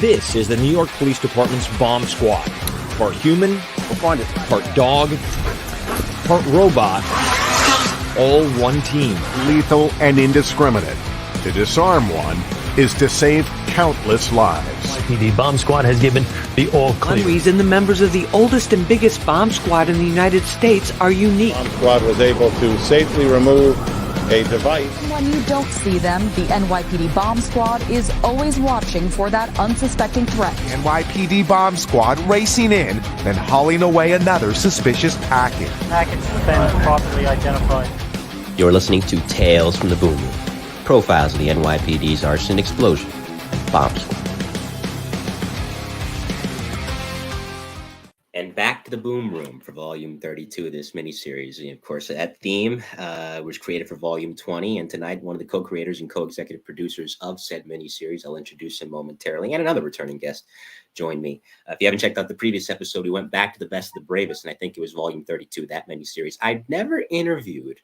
This is the New York Police Department's Bomb Squad. Part human, part dog, part robot, all one team. Lethal and indiscriminate. To disarm one is to save countless lives. NYPD Bomb Squad has given the all clear. One reason the members of the oldest and biggest bomb squad in the United States are unique. Bomb squad was able to safely remove a device. When you don't see them, the NYPD Bomb Squad is always watching for that unsuspecting threat. NYPD Bomb Squad racing in, then hauling away another suspicious package. Package has been properly identified. You're listening to Tales from the Boom Room, profiles of the NYPD's Arson Explosion, Bomb Squad. And back to the Boom Room for Volume 32 of this miniseries. And of course, that theme was created for Volume 20. And tonight, one of the co-creators and co-executive producers of said miniseries, I'll introduce him momentarily, and another returning guest joined me. If you haven't checked out the previous episode, we went back to the Best of the Bravest, and I think it was Volume 32, that miniseries. I'd never interviewed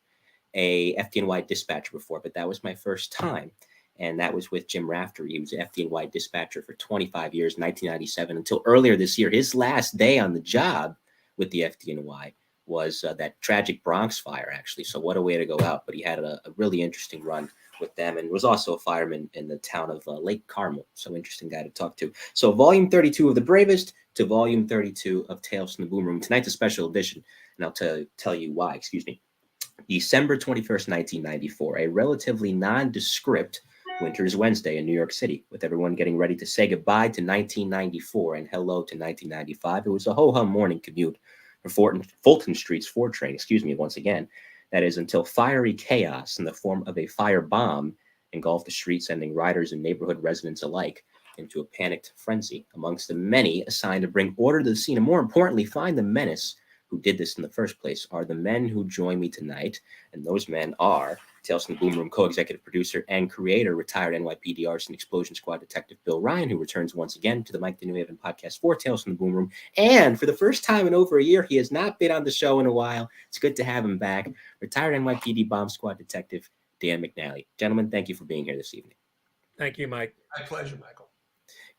a FDNY dispatcher before, but that was my first time. And that was with Jim Raftery. He was an FDNY dispatcher for 25 years, 1997, until earlier this year. His last day on the job with the FDNY was that tragic Bronx fire, actually. So what a way to go out. But he had a really interesting run with them and was also a fireman in the town of Lake Carmel. So interesting guy to talk to. So Volume 32 of The Bravest to Volume 32 of Tales from the Boom Room. Tonight's a special edition, and I'll tell you why. Excuse me. December 21st, 1994, a relatively nondescript Winter's Wednesday in New York City, with everyone getting ready to say goodbye to 1994 and hello to 1995. It was a ho-hum morning commute for Fulton Street's 4 train, once again. That is until fiery chaos in the form of a fire bomb engulfed the street, sending riders and neighborhood residents alike into a panicked frenzy, amongst the many assigned to bring order to the scene and, more importantly, find the menace who did this in the first place. Are the men who join me tonight, and those men are Tales from the Boom Room co-executive producer and creator, retired NYPD Arson Explosion Squad Detective Bill Ryan, who returns once again to the Mike the New Haven podcast for Tales from the Boom Room. And for the first time in over a year, he has not been on the show in a while. It's good to have him back. Retired NYPD Bomb Squad Detective Dan McNally. Gentlemen, thank you for being here this evening. Thank you, Mike. My pleasure, Michael.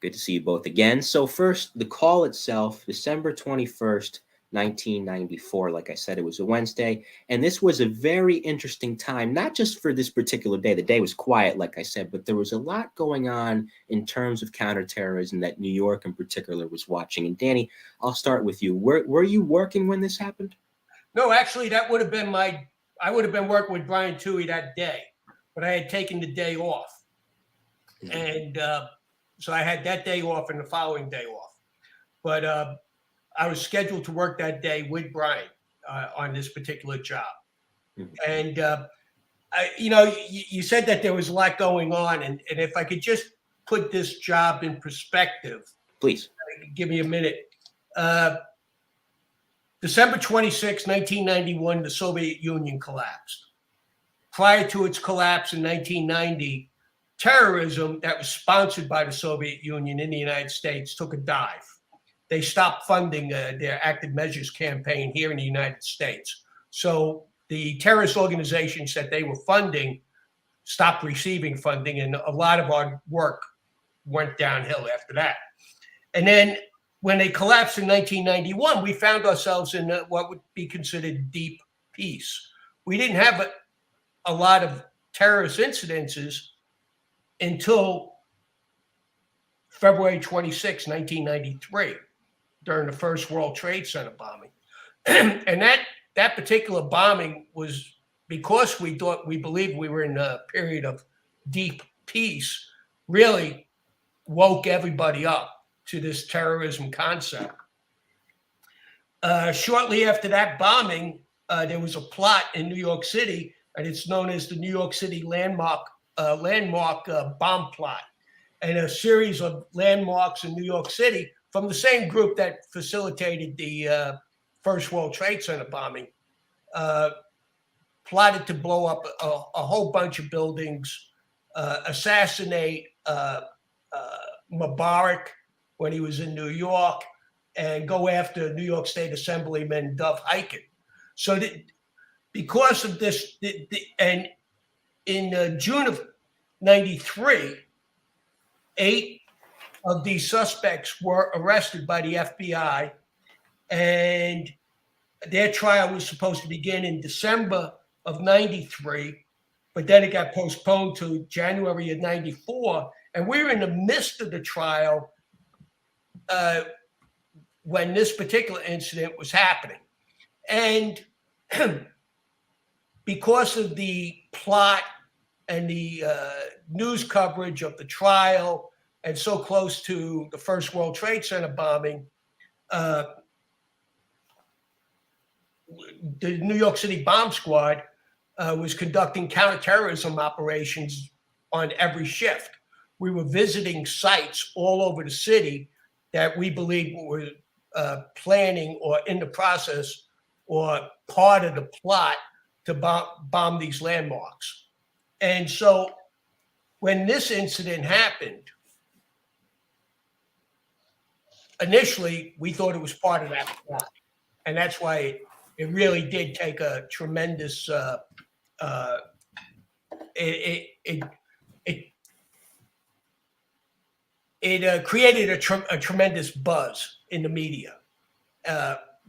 Good to see you both again. So first, the call itself, December 21st, 1994. Like I said, it was a Wednesday, and this was a very interesting time, not just for this particular day. The day was quiet, like I said, but there was a lot going on in terms of counterterrorism that New York in particular was watching. And Danny, I'll start with you. Were you working when this happened? No, actually, that would have been I would have been working with Brian Toohey that day, but I had taken the day off. And so I had that day off and the following day off. But I was scheduled to work that day with Brian on this particular job. And, you said that there was a lot going on. And if I could just put this job in perspective. Please. Give me a minute. December 26, 1991, the Soviet Union collapsed. Prior to its collapse in 1990, terrorism that was sponsored by the Soviet Union in the United States took a dive. They stopped funding their active measures campaign here in the United States. So the terrorist organizations that they were funding stopped receiving funding, and a lot of our work went downhill after that. And then when they collapsed in 1991, we found ourselves in what would be considered deep peace. We didn't have a lot of terrorist incidences until February 26, 1993. During the first World Trade Center bombing. And that particular bombing was because we believed we were in a period of deep peace, really woke everybody up to this terrorism concept. Shortly after that bombing, there was a plot in New York City, and it's known as the New York City landmark bomb plot. And a series of landmarks in New York City from the same group that facilitated the first World Trade Center bombing, plotted to blow up a whole bunch of buildings, assassinate Mubarak when he was in New York, and go after New York State Assemblyman Dov Hikind. So because of this, and in June of 93, 8 of these suspects were arrested by the FBI, and their trial was supposed to begin in December of 93, but then it got postponed to January of 94. And we were in the midst of the trial when this particular incident was happening. And because of the plot and the news coverage of the trial and so close to the first World Trade Center bombing, the New York City bomb squad was conducting counterterrorism operations on every shift. We were visiting sites all over the city that we believed were planning or in the process or part of the plot to bomb these landmarks. And so when this incident happened, initially we thought it was part of that plot. And that's why it really did take a tremendous, it created a tremendous buzz in the media,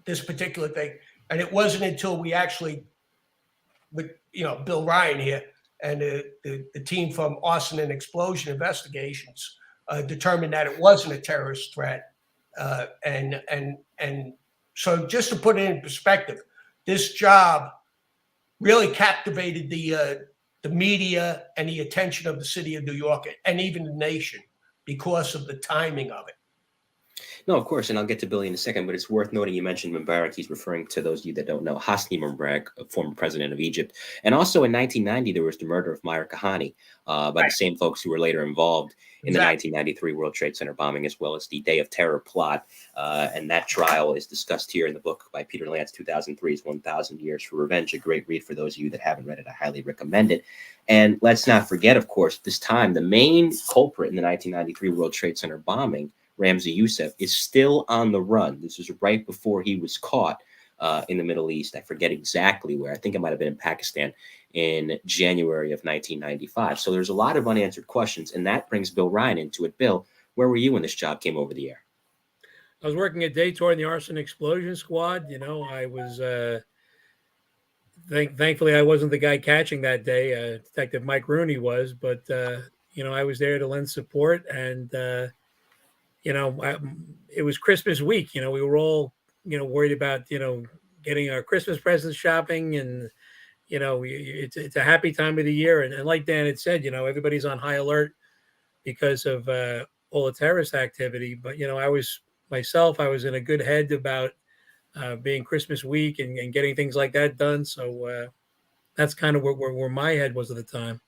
this particular thing. And it wasn't until we actually, with Bill Ryan here and the team from Arson and Explosion Investigations determined that it wasn't a terrorist threat. And so just to put it in perspective, this job really captivated the media and the attention of the city of New York and even the nation because of the timing of it. No, of course, and I'll get to Billy in a second, but it's worth noting you mentioned Mubarak. He's referring to those of you that don't know, Hosni Mubarak, a former president of Egypt. And also in 1990, there was the murder of Meir Kahane by the same folks who were later involved in the 1993 World Trade Center bombing, as well as the Day of Terror plot. And that trial is discussed here in the book by Peter Lance, 2003's 1,000 Years for Revenge, a great read for those of you that haven't read it. I highly recommend it. And let's not forget, of course, this time, the main culprit in the 1993 World Trade Center bombing, Ramzi Youssef, is still on the run. This was right before he was caught in the Middle East. I forget exactly where. I think it might have been in Pakistan in January of 1995. So there's a lot of unanswered questions, and that brings Bill Ryan into it. Bill, where were you when this job came over the air? I was working a day tour in the Arson Explosion squad. I was thankfully I wasn't the guy catching that day. Detective Mike Rooney was, but I was there to lend support, and it was Christmas week. We were all worried about getting our Christmas presents shopping, and it's a happy time of the year. And like Dan had said, everybody's on high alert because of all the terrorist activity. But I was in a good head about being Christmas week and getting things like that done. So that's kind of where my head was at the time.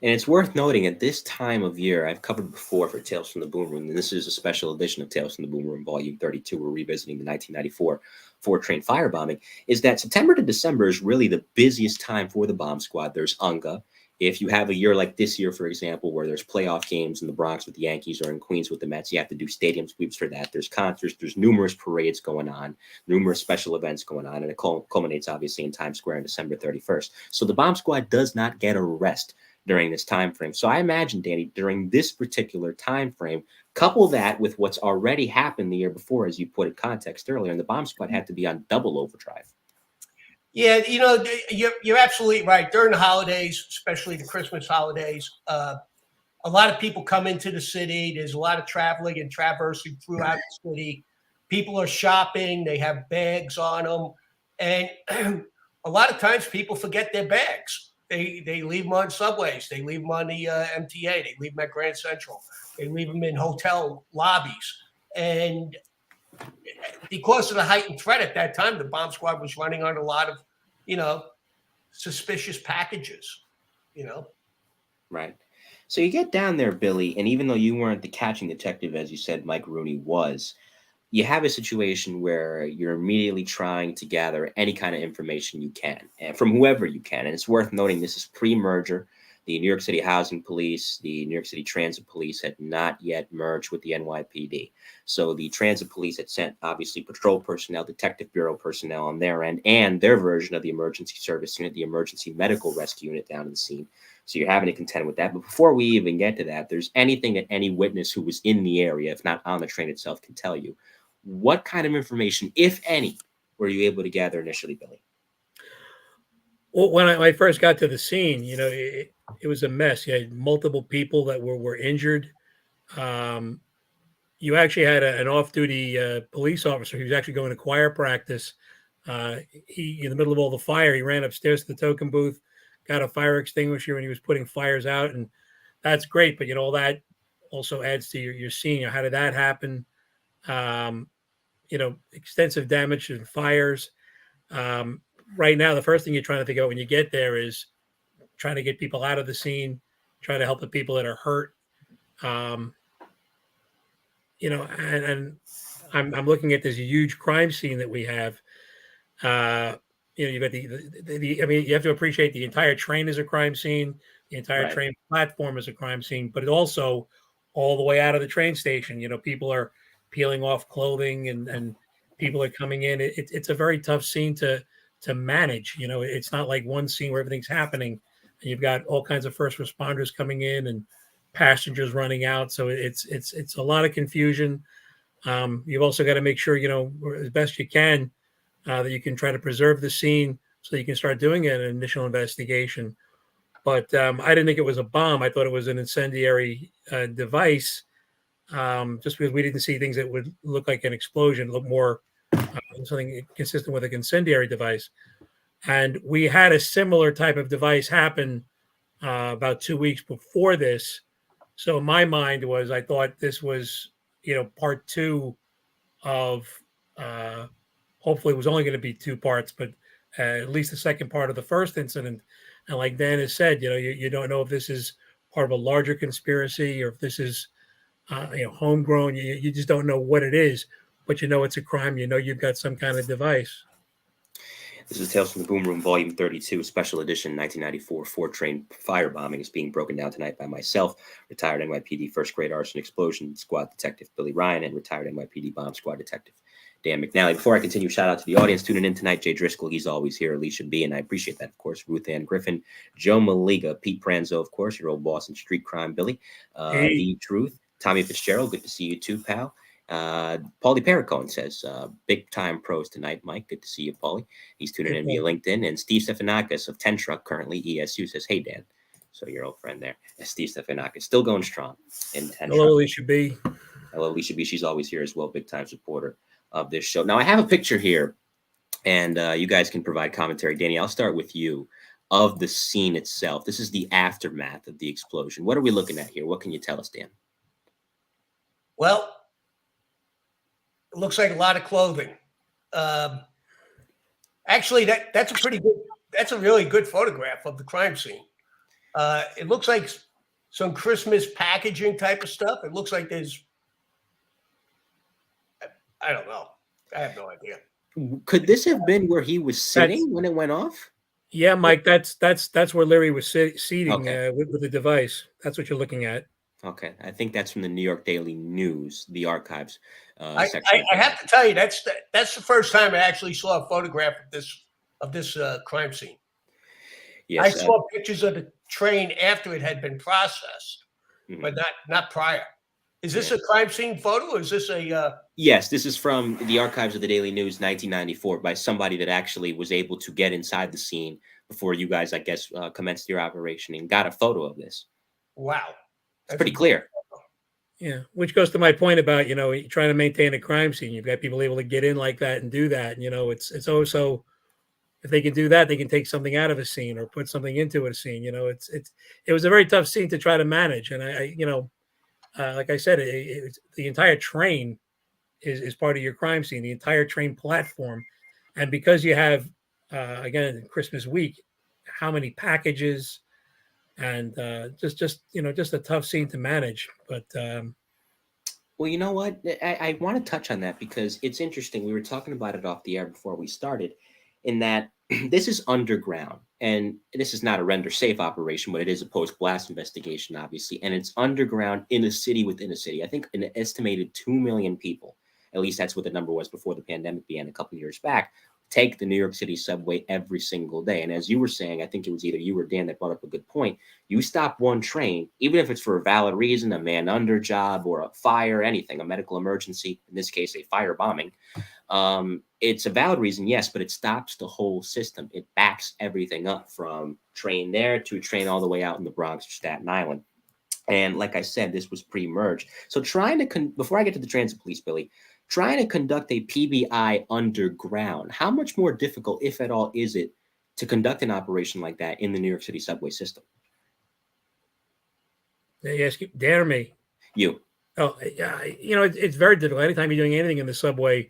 And it's worth noting at this time of year, I've covered before for Tales from the Boom Room, and this is a special edition of Tales from the Boom Room, Volume 32. We're revisiting the 1994 Fort Train firebombing, is that September to December is really the busiest time for the bomb squad. There's UNGA. If you have a year like this year, for example, where there's playoff games in the Bronx with the Yankees or in Queens with the Mets, you have to do stadium sweeps for that. There's concerts, there's numerous parades going on, numerous special events going on, and it culminates obviously in Times Square on December 31st. So the bomb squad does not get a rest during this time frame. So I imagine, Danny, during this particular time frame, couple that with what's already happened the year before, as you put in context earlier, and the bomb squad had to be on double overdrive. Yeah, you're absolutely right. During the holidays, especially the Christmas holidays, a lot of people come into the city. There's a lot of traveling and traversing throughout the city. People are shopping. They have bags on them. And a lot of times people forget their bags. They leave them on subways. They leave them on the MTA. They leave them at Grand Central. They leave them in hotel lobbies. And because of the heightened threat at that time, the bomb squad was running on a lot of, suspicious packages, Right. So you get down there, Billy, and even though you weren't the catching detective, as you said, Mike Rooney was, you have a situation where you're immediately trying to gather any kind of information you can, and from whoever you can. And it's worth noting this is pre-merger. The New York City Housing Police, the New York City Transit Police had not yet merged with the NYPD. So the Transit Police had sent, obviously, patrol personnel, Detective Bureau personnel on their end, and their version of the emergency service unit, the Emergency Medical Rescue Unit, down to the scene. So you're having to contend with that. But before we even get to that, there's anything that any witness who was in the area, if not on the train itself, can tell you. What kind of information, if any, were you able to gather initially, Billy? Well, when I first got to the scene, it was a mess. You had multiple people that were injured. You actually had an off-duty police officer who was actually going to choir practice. He, in the middle of all the fire, he ran upstairs to the token booth, got a fire extinguisher, and he was putting fires out. And that's great, but all that also adds to your scene. How did that happen? Extensive damage and fires. Right now, the first thing you're trying to think about when you get there is trying to get people out of the scene, trying to help the people that are hurt. And I'm looking at this huge crime scene that we have. You've got you have to appreciate the entire train is a crime scene. The entire train platform is a crime scene, but it also all the way out of the train station. People are peeling off clothing and people are coming in. It's a very tough scene to manage. It's not like one scene where everything's happening and you've got all kinds of first responders coming in and passengers running out. So it's a lot of confusion. You've also got to make sure, as best you can, that you can try to preserve the scene so you can start doing an initial investigation. But I didn't think it was a bomb. I thought it was an incendiary device, just because we didn't see things that would look like an explosion, look more something consistent with an incendiary device. And we had a similar type of device happen about 2 weeks before this. So my mind was, I thought this was, part two of, hopefully it was only going to be 2 parts, but at least the second part of the first incident. And like Dan has said, you don't know if this is part of a larger conspiracy or if this is, homegrown. You just don't know what it is, but it's a crime. You've got some kind of device. This is Tales from the Boom Room, Volume 32, Special Edition, 1994. 4-train firebombing is being broken down tonight by myself, retired NYPD first-grade arson explosion squad detective Billy Ryan, and retired NYPD bomb squad detective Dan McNally. Before I continue, shout out to the audience tuning in tonight. Jay Driscoll, he's always here. Alicia B, and I appreciate that, of course. Ruth Ann Griffin, Joe Maliga, Pete Pranzo, of course, your old boss in street crime, Billy. The Truth, Tommy Fitzgerald, good to see you too, pal. Paulie Perricone says, big time pros tonight, Mike. Good to see you, Paulie. He's tuning in via LinkedIn. And Steve Stefanakis of 10 Truck, currently ESU, says, hey, Dan. So your old friend there, Steve Stefanakis, still going strong in 10 Hello, Alicia B. Hello, Alicia B. She's always here as well, big time supporter of this show. Now, I have a picture here, and you guys can provide commentary. Danny, I'll start with you, of the scene itself. This is the aftermath of the explosion. What are we looking at here? What can you tell us, Dan? Well, it looks like a lot of clothing. Actually, that's a really good photograph of the crime scene. It looks like some Christmas packaging type of stuff. It looks like I don't know. I have no idea. Could this have been where he was sitting when it went off? Yeah, Mike, that's where Leary was seating Okay. with the device. That's what you're looking at. Okay, I think that's from the New York Daily News, the archives section. I have to tell you, that's the first time I actually saw a photograph of this crime scene. Yes, I saw pictures of the train after it had been processed, but not prior. Is this a crime scene photo, or is this a? Yes, this is from the archives of the Daily News, 1994, by somebody that actually was able to get inside the scene before you guys, I guess, commenced your operation and got a photo of this. Wow. It's pretty clear. Yeah, which goes to my point about, trying to maintain a crime scene. You've got people able to get in like that and do that. It's also, if they can do that, they can take something out of a scene or put something into a scene. It was a very tough scene to try to manage. And like I said, the entire train is part of your crime scene, the entire train platform. And because you have, again, Christmas week, how many packages, and just a tough scene to manage. But well, you know what? I want to touch on that because it's interesting. We were talking about it off the air before we started, in that this is underground, and this is not a render safe operation, but it is a post-blast investigation, obviously, and it's underground in a city within a city. I think an estimated 2 million people, at least that's what the number was before the pandemic began a couple of years back, take the New York City subway every single day. And as you were saying, I think it was either you or Dan that brought up a good point. You stop one train, even if it's for a valid reason, a man under job or a fire, anything, a medical emergency, in this case, a fire bombing. It's a valid reason, yes, but it stops the whole system. It backs everything up from train there to train all the way out in the Bronx or Staten Island. And like I said, this was pre-merge. So trying to, before I get to the transit police, Billy, trying to conduct a PBI underground, how much more difficult, if at all, is it to conduct an operation like that in the New York City subway system? Yes, Dan or me? You. Oh, yeah. It's very difficult. Anytime you're doing anything in the subway,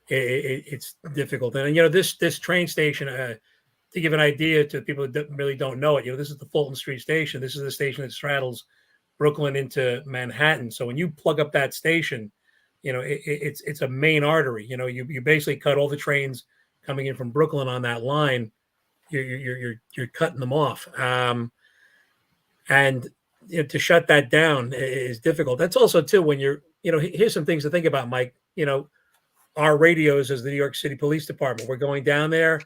it's difficult. And this train station, to give an idea to people that really don't know it, this is the Fulton Street station. This is the station that straddles Brooklyn into Manhattan. So when you plug up that station, it's a main artery. You basically cut all the trains coming in from Brooklyn on that line. You're cutting them off, and to shut that down is difficult. That's also too when here's some things to think about, Mike. Our radios as the New York City Police Department, we're going down there.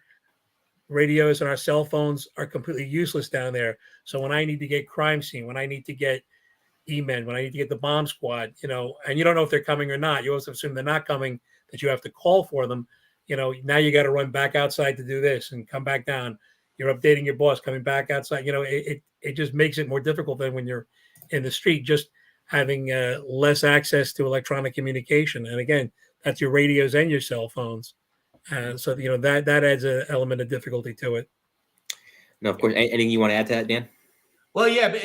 Radios and our cell phones are completely useless down there. So when I need to get crime scene, when I need to get E-men, when I need to get the bomb squad, and you don't know if they're coming or not. You also assume they're not coming, that you have to call for them. Now you got to run back outside to do this and come back down. You're updating your boss, coming back outside. It just makes it more difficult than when you're in the street, just having less access to electronic communication. And again, that's your radios and your cell phones. So that adds an element of difficulty to it. No, of course. Anything you want to add to that, Dan? Well, yeah, but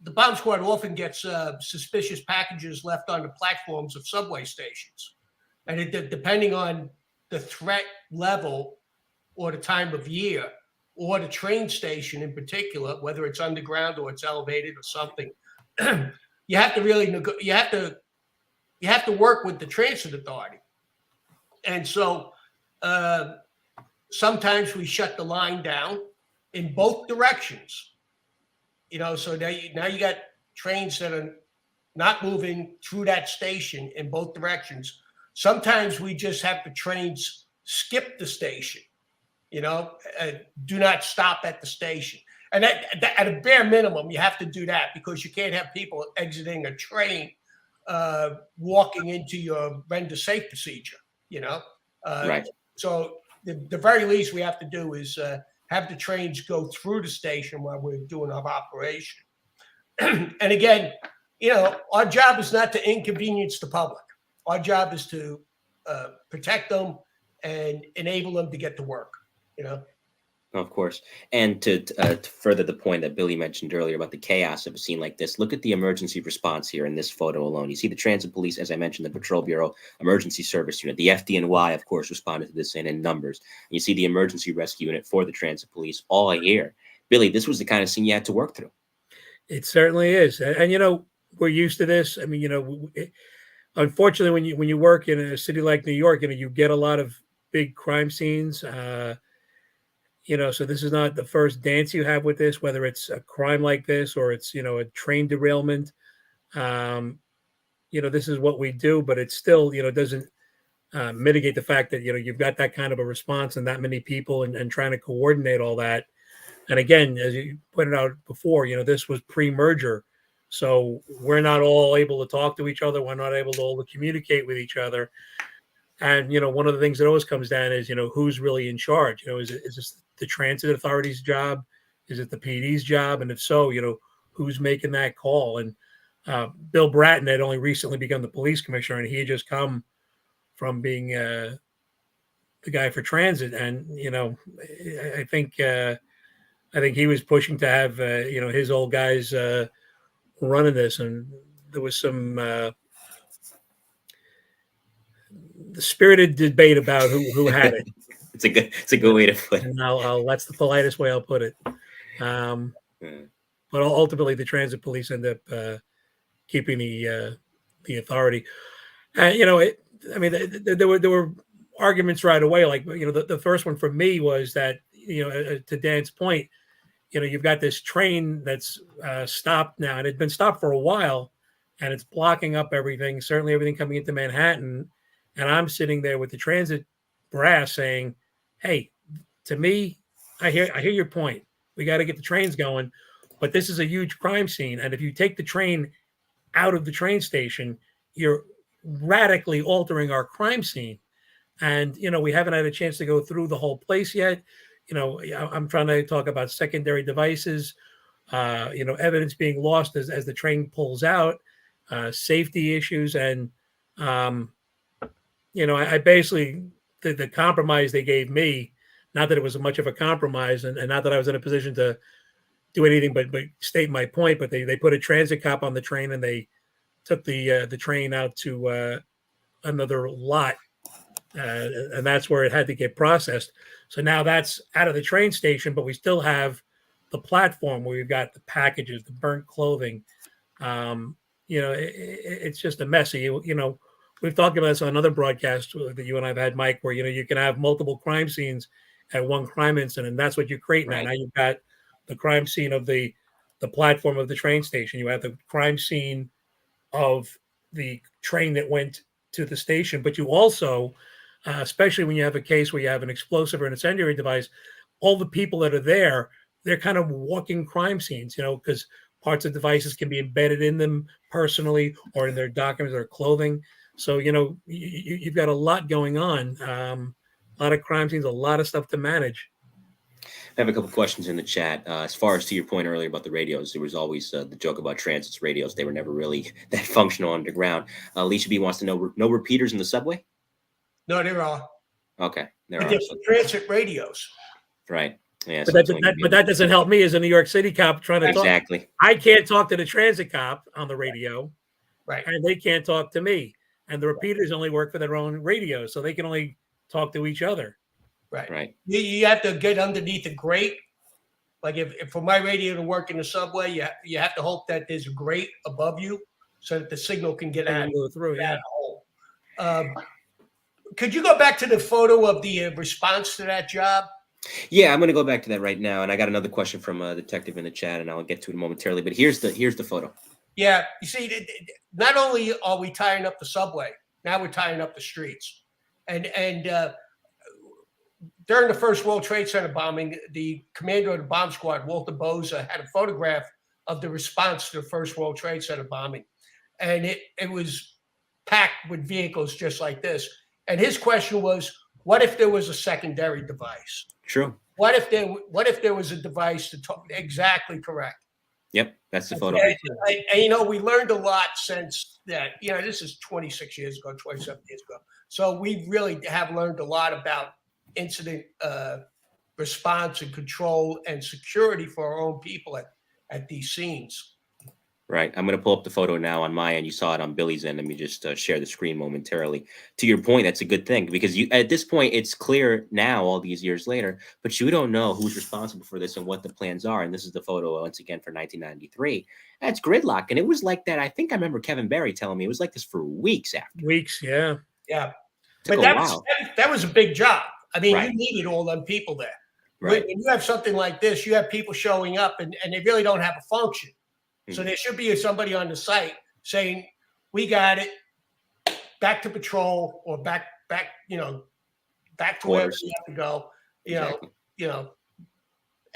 the bomb squad often gets suspicious packages left on the platforms of subway stations, and depending on the threat level or the time of year or the train station in particular, whether it's underground or it's elevated or something, you have to really you have to work with the transit authority, and so sometimes we shut the line down in both directions. So now you got trains that are not moving through that station in both directions. Sometimes we just have the trains skip the station, do not stop at the station. And at a bare minimum, you have to do that because you can't have people exiting a train, walking into your render safe procedure, Right. So the very least we have to do is have the trains go through the station while we're doing our operation. And again, our job is not to inconvenience the public. Our job is to protect them and enable them to get to work, Of course. And to further the point that Billy mentioned earlier about the chaos of a scene like this, look at the emergency response here in this photo alone. You see the transit police, as I mentioned, the Patrol Bureau Emergency Service Unit, the FDNY, of course, responded to this in numbers. And you see the Emergency Rescue Unit for the transit police all here. Billy, this was the kind of scene you had to work through. It certainly is. And we're used to this. I mean, unfortunately, when you work in a city like New York, you get a lot of big crime scenes. So this is not the first dance you have with this, whether it's a crime like this or it's, a train derailment. This is what we do, but it still, doesn't mitigate the fact that, you've got that kind of a response and that many people and trying to coordinate all that. And again, as you pointed out before, this was pre-merger. So we're not all able to talk to each other. We're not able to all communicate with each other. And, one of the things that always comes down is, who's really in charge? Is this the transit authority's job? Is it the PD's job? And if so, who's making that call? And Bill Bratton had only recently become the police commissioner, and he had just come from being the guy for transit. And, I think he was pushing to have, his old guys running this. And there was some spirited debate about who had it. It's a good way to put it. And that's the politest way I'll put it. But ultimately, the transit police end up keeping the authority. There were arguments right away. Like the first one for me was that to Dan's point, you've got this train that's stopped now, and it's been stopped for a while, and it's blocking up everything. Certainly, everything coming into Manhattan. And I'm sitting there with the transit brass saying, hey, to me, I hear your point. We got to get the trains going, but this is a huge crime scene. And if you take the train out of the train station, you're radically altering our crime scene. And, we haven't had a chance to go through the whole place yet. I'm trying to talk about secondary devices, evidence being lost as the train pulls out, safety issues. And, I basically, the compromise they gave me, not that it was much of a compromise and not that I was in a position to do anything but state my point, but they put a transit cop on the train and they took the train out to another lot. And that's where it had to get processed. So now that's out of the train station, but we still have the platform where we've got the packages, the burnt clothing. It's just a messy. We've talked about this on another broadcast that you and I've had, Mike, where you can have multiple crime scenes at one crime incident. And that's what you create now. Right. Now you've got the crime scene of the platform of the train station. You have the crime scene of the train that went to the station, but you also, especially when you have a case where you have an explosive or an incendiary device, all the people that are there, they're kind of walking crime scenes, because parts of devices can be embedded in them personally or in their documents or clothing. So, you've got a lot going on, a lot of crime scenes, a lot of stuff to manage. I have a couple questions in the chat. As far as to your point earlier about the radios, there was always the joke about transit's radios. They were never really that functional underground. Alicia B wants to know, no repeaters in the subway? No, there are. Okay. There But are. there's transit radios. Right. Yeah. But that doesn't help me as a New York City cop trying to talk. Exactly. I can't talk to the transit cop on the radio, Right. and they can't talk to me. And the repeaters only work for their own radio, so they can only talk to each other. Right. Right. You have to get underneath a grate. Like if for my radio to work in the subway, you have to hope that there's a grate above you so that the signal can get out. Go through, yeah. Hole. Could you go back to the photo of the response to that job? Yeah, I'm going to go back to that right now, and I got another question from a detective in the chat, and I'll get to it momentarily. But here's the photo. Yeah, you see, not only are we tying up the subway, now we're tying up the streets, and during the first World Trade Center bombing, the commander of the bomb squad, Walter Boza, had a photograph of the response to the first World Trade Center bombing, and it was packed with vehicles just like this. And his question was, what if there was a secondary device? True. What if there was a device to talk? Exactly correct. Yep, that's the photo. And we learned a lot since that. This is 26 years ago, 27 years ago. So we really have learned a lot about incident response and control and security for our own people at these scenes. Right. I'm going to pull up the photo now on my end. You saw it on Billy's end. Let me just share the screen momentarily. To your point, that's a good thing because at this point, it's clear now, all these years later, but you don't know who's responsible for this and what the plans are. And this is the photo once again for 1993. That's gridlock. And it was like that. I think I remember Kevin Barry telling me it was like this for weeks after. Weeks, yeah. Yeah. Took But a while. that was a big job. I mean, Right. you needed all them people there. Right. When you have something like this, you have people showing up and they really don't have a function. So there should be somebody on the site saying, we got it, back to patrol or back to where you have to go, Exactly.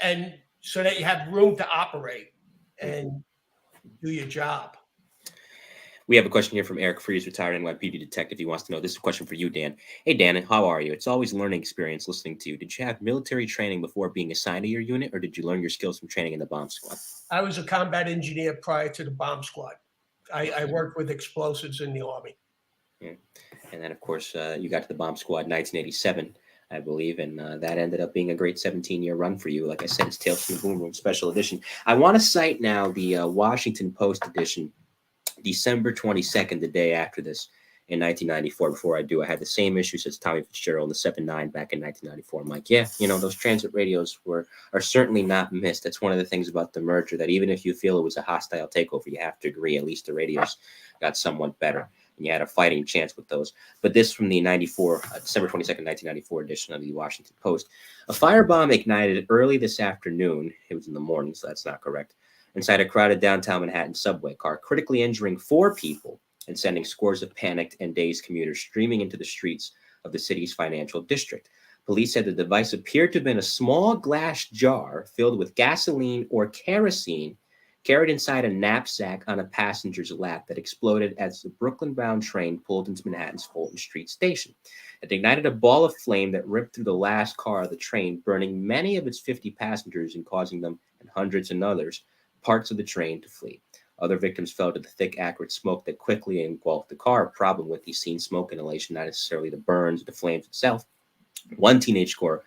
And so that you have room to operate and do your job. We have a question here from Eric Freeze, retired NYPD detective. He wants to know, this is a question for you, Dan. Hey, Dan, how are you? It's always a learning experience listening to you. Did you have military training before being assigned to your unit, or did you learn your skills from training in the bomb squad? I was a combat engineer prior to the bomb squad. I worked with explosives in the Army. Yeah. And then, of course, you got to the bomb squad in 1987, I believe, and that ended up being a great 17-year run for you. Like I said, it's Tales from the Boom Room Special Edition. I want to cite now the Washington Post edition, December 22nd, the day after this in 1994. Before I do, I had the same issues as Tommy Fitzgerald, the 7-9 back in 1994. I'm like, yeah, those transit radios are certainly not missed. That's one of the things about the merger, that even if you feel it was a hostile takeover, you have to agree at least the radios got somewhat better, and you had a fighting chance with those. But this from the December 22nd, 1994 edition of the Washington Post. A firebomb ignited early this afternoon. It was in the morning, so that's not correct. Inside a crowded downtown Manhattan subway car, critically injuring 4 people and sending scores of panicked and dazed commuters streaming into the streets of the city's financial district. Police said the device appeared to have been a small glass jar filled with gasoline or kerosene carried inside a knapsack on a passenger's lap that exploded as the Brooklyn-bound train pulled into Manhattan's Fulton Street station. It ignited a ball of flame that ripped through the last car of the train, burning many of its 50 passengers and causing them and hundreds of others parts of the train to flee. Other victims fell to the thick, acrid smoke that quickly engulfed the car. A problem with these seen smoke inhalation, not necessarily the burns, the flames itself. One teenage girl,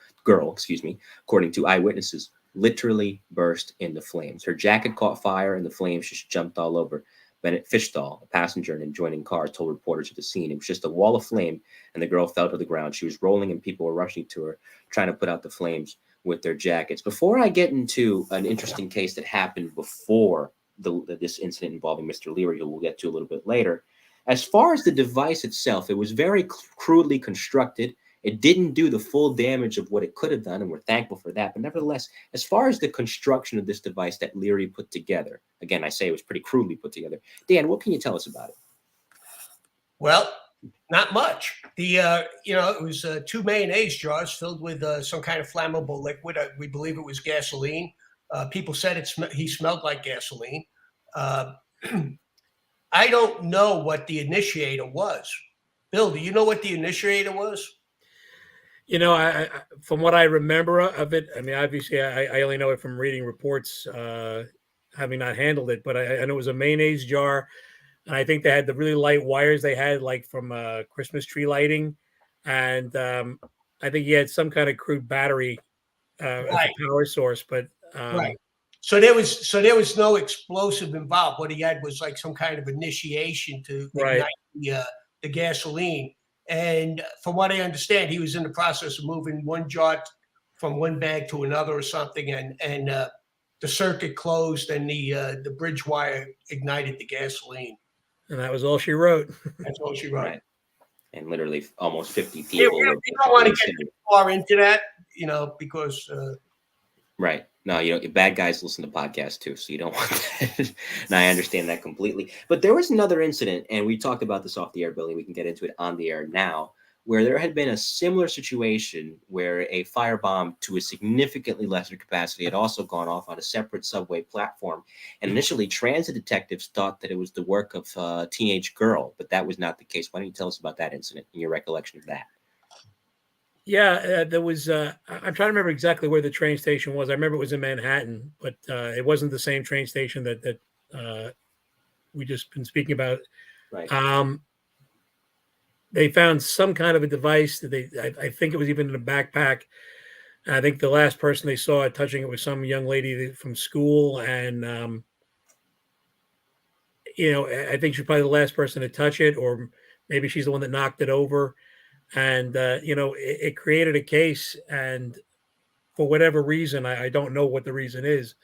according to eyewitnesses, literally burst into flames. Her jacket caught fire and the flames just jumped all over. Bennett Fishstall, a passenger in an adjoining car, told reporters at the scene it was just a wall of flame and the girl fell to the ground. She was rolling and people were rushing to her, trying to put out the flames with their jackets. Before I get into an interesting case that happened before this incident involving Mr. Leary, who we'll get to a little bit later, as far as the device itself, it was very crudely constructed. It didn't do the full damage of what it could have done, and we're thankful for that. But nevertheless, as far as the construction of this device that Leary put together, again, I say it was pretty crudely put together. Dan, what can you tell us about it? Well, not much. It was 2 mayonnaise jars filled with some kind of flammable liquid. We believe it was gasoline. People said he smelled like gasoline. I don't know what the initiator was. Bill, do you know what the initiator was? I from what I remember of it, I mean, obviously, I only know it from reading reports, having not handled it. But I know it was a mayonnaise jar, and I think they had the really light wires they had, like from Christmas tree lighting, and I think he had some kind of crude battery as a power source. But right. So there was no explosive involved. What he had was like some kind of initiation to ignite the gasoline. And from what I understand, he was in the process of moving one jar from one bag to another or something, and the circuit closed, and the bridge wire ignited the gasoline. And that was all she wrote. That's all she wrote. Right. And literally almost 50 people. We don't want to get too far into that, because. Right. No, bad guys listen to podcasts too, so you don't want that. And I understand that completely. But there was another incident, and we talked about this off the air, Billy. We can get into it on the air now, where there had been a similar situation where a firebomb to a significantly lesser capacity had also gone off on a separate subway platform. And initially, transit detectives thought that it was the work of a teenage girl, but that was not the case. Why don't you tell us about that incident and your recollection of that? Yeah, there was. I'm trying to remember exactly where the train station was. I remember it was in Manhattan, but it wasn't the same train station that we just been speaking about. Right. They found some kind of a device that I think it was even in a backpack. I think the last person they saw touching it was some young lady from school, and I think she's probably the last person to touch it, or maybe she's the one that knocked it over. And, it created a case, and for whatever reason, I don't know what the reason is,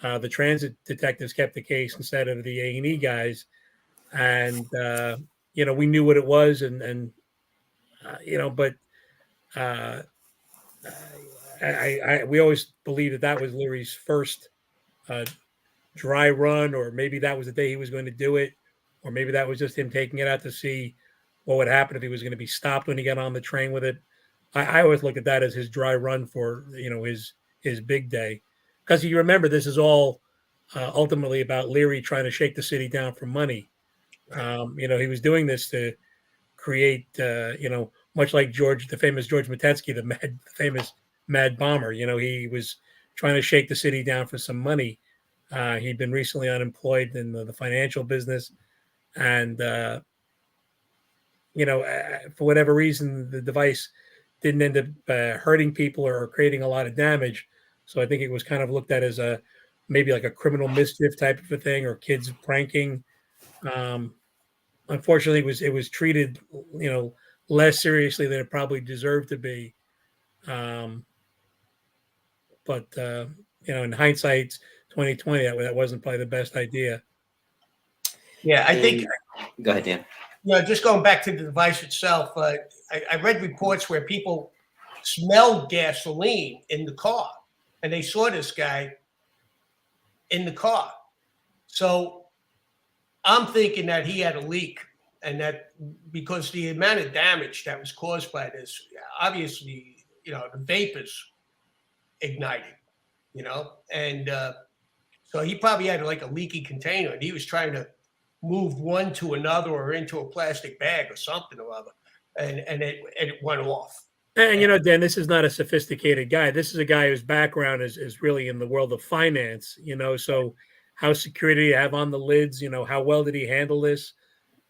the transit detectives kept the case instead of the A&E guys. And, we knew what it was, but we always believed that was Leary's first dry run, or maybe that was the day he was going to do it, or maybe that was just him taking it out to see what would happen if he was going to be stopped when he got on the train with it. I always look at that as his dry run for, his big day. Because you remember, this is all ultimately about Leary trying to shake the city down for money. He was doing this to create, much like the famous George Matetsky, the famous mad bomber. He was trying to shake the city down for some money. He'd been recently unemployed in the financial business. And, for whatever reason, the device didn't end up hurting people or creating a lot of damage. So I think it was kind of looked at as maybe like a criminal mischief type of a thing, or kids pranking. Unfortunately, it was treated, less seriously than it probably deserved to be. But in hindsight, 2020, that wasn't probably the best idea. Yeah, I think. Go ahead, Dan. Just going back to the device itself, I read reports where people smelled gasoline in the car, and they saw this guy in the car. So I'm thinking that he had a leak And that because the amount of damage that was caused by this, obviously, the vapors ignited, and so he probably had like a leaky container, and he was trying to move one to another or into a plastic bag or something or other, and it went off. And Dan, this is not a sophisticated guy. This is a guy whose background is really in the world of finance. So how security do you have on the lids? How well did he handle this?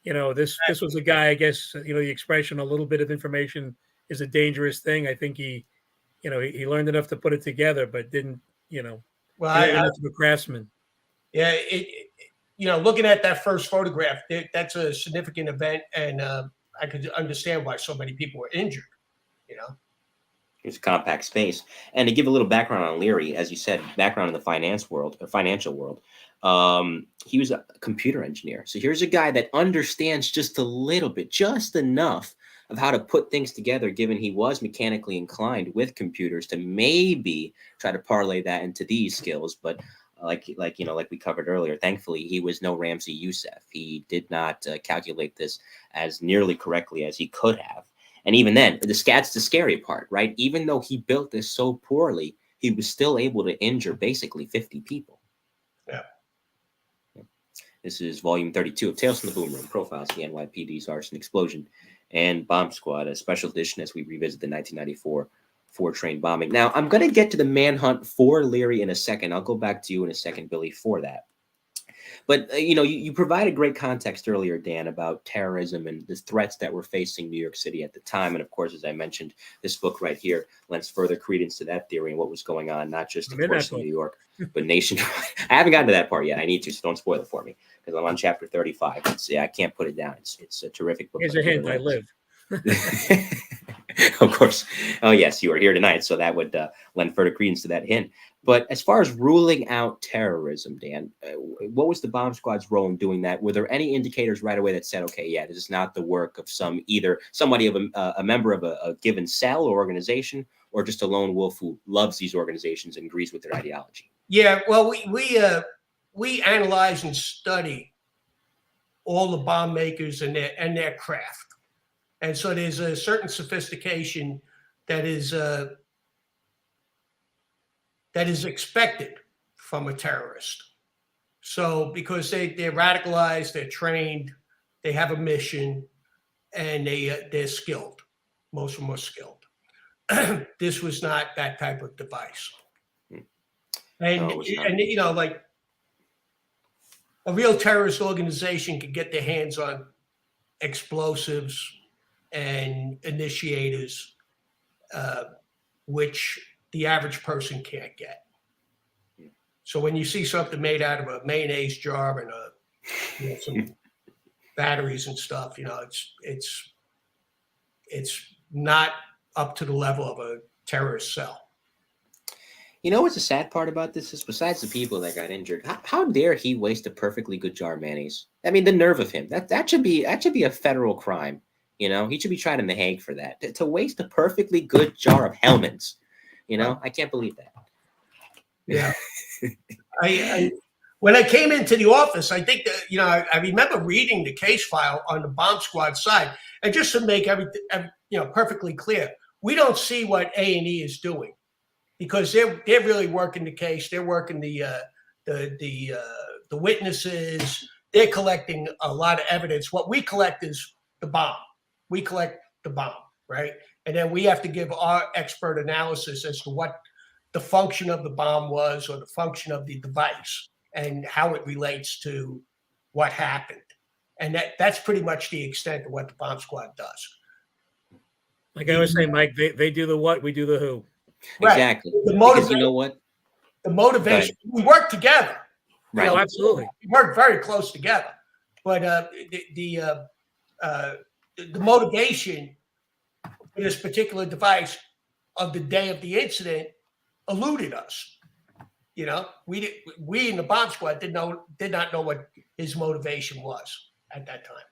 This was a guy, I guess, the expression, a little bit of information is a dangerous thing. I think he learned enough to put it together, but didn't, enough of a craftsman. Yeah. Looking at that first photograph, that's a significant event. And I could understand why so many people were injured, It's a compact space. And to give a little background on Leary, as you said, background in the financial world, he was a computer engineer. So here's a guy that understands just a little bit, just enough of how to put things together, given he was mechanically inclined with computers, to maybe try to parlay that into these skills. But like we covered earlier, thankfully, he was no Ramsey Youssef. He did not calculate this as nearly correctly as he could have. And even then, that's the scary part, right? Even though he built this so poorly, he was still able to injure basically 50 people. Yeah. This is volume 32 of Tales from the Boom Room, Profiles of the NYPD's Arson Explosion and Bomb Squad, a special edition as we revisit the 1994 four-train bombing. Now, I'm going to get to the manhunt for Leary in a second. I'll go back to you in a second, Billy, for that. But, you provided great context earlier, Dan, about terrorism and the threats that were facing New York City at the time. And, of course, as I mentioned, this book right here lends further credence to that theory and what was going on, not just, of course, in New York, but nationwide. I haven't gotten to that part yet. I need to, so don't spoil it for me, because I'm on chapter 35. I can't put it down. It's a terrific book. Here's a hint. I live. Of course. Oh, yes, you are here tonight, so that would lend further credence to that hint. But as far as ruling out terrorism, Dan, what was the bomb squad's role in doing that? Were there any indicators right away that said, okay, yeah, this is not the work of somebody of a member of a given cell or organization, or just a lone wolf who loves these organizations and agrees with their ideology? Yeah, well, we analyze and study all the bomb makers and their craft. And so there's a certain sophistication that is expected from a terrorist. So because they're radicalized, they're trained, they have a mission, and they're skilled. Most of them are skilled. This was not that type of device. And like a real terrorist organization could get their hands on explosives and initiators, which the average person can't get. So when you see something made out of a mayonnaise jar and some batteries and stuff, it's not up to the level of a terrorist cell. What's the sad part about this is, besides the people that got injured, how dare he waste a perfectly good jar of mayonnaise? I mean, the nerve of him. That should be a federal crime. He should be tried in The Hague for that. To waste a perfectly good jar of Hellmann's. I can't believe that. Yeah. When I came into the office, I think that, I remember reading the case file on the bomb squad side, and just to make everything, perfectly clear, we don't see what A&E is doing, because they're really working the case. They're working the witnesses. They're collecting a lot of evidence. What we collect is the bomb. We collect the bomb, right? And then we have to give our expert analysis as to what the function of the bomb was, or the function of the device, and how it relates to what happened. And that's pretty much the extent of what the bomb squad does. Like I always say, Mike, they do the what, we do the who. Right. Exactly. Because you know what? The motivation, we work together. Right. Absolutely. We work very close together. But the motivation for this particular device of the day of the incident eluded us. We in the bomb squad did not know what his motivation was at that time.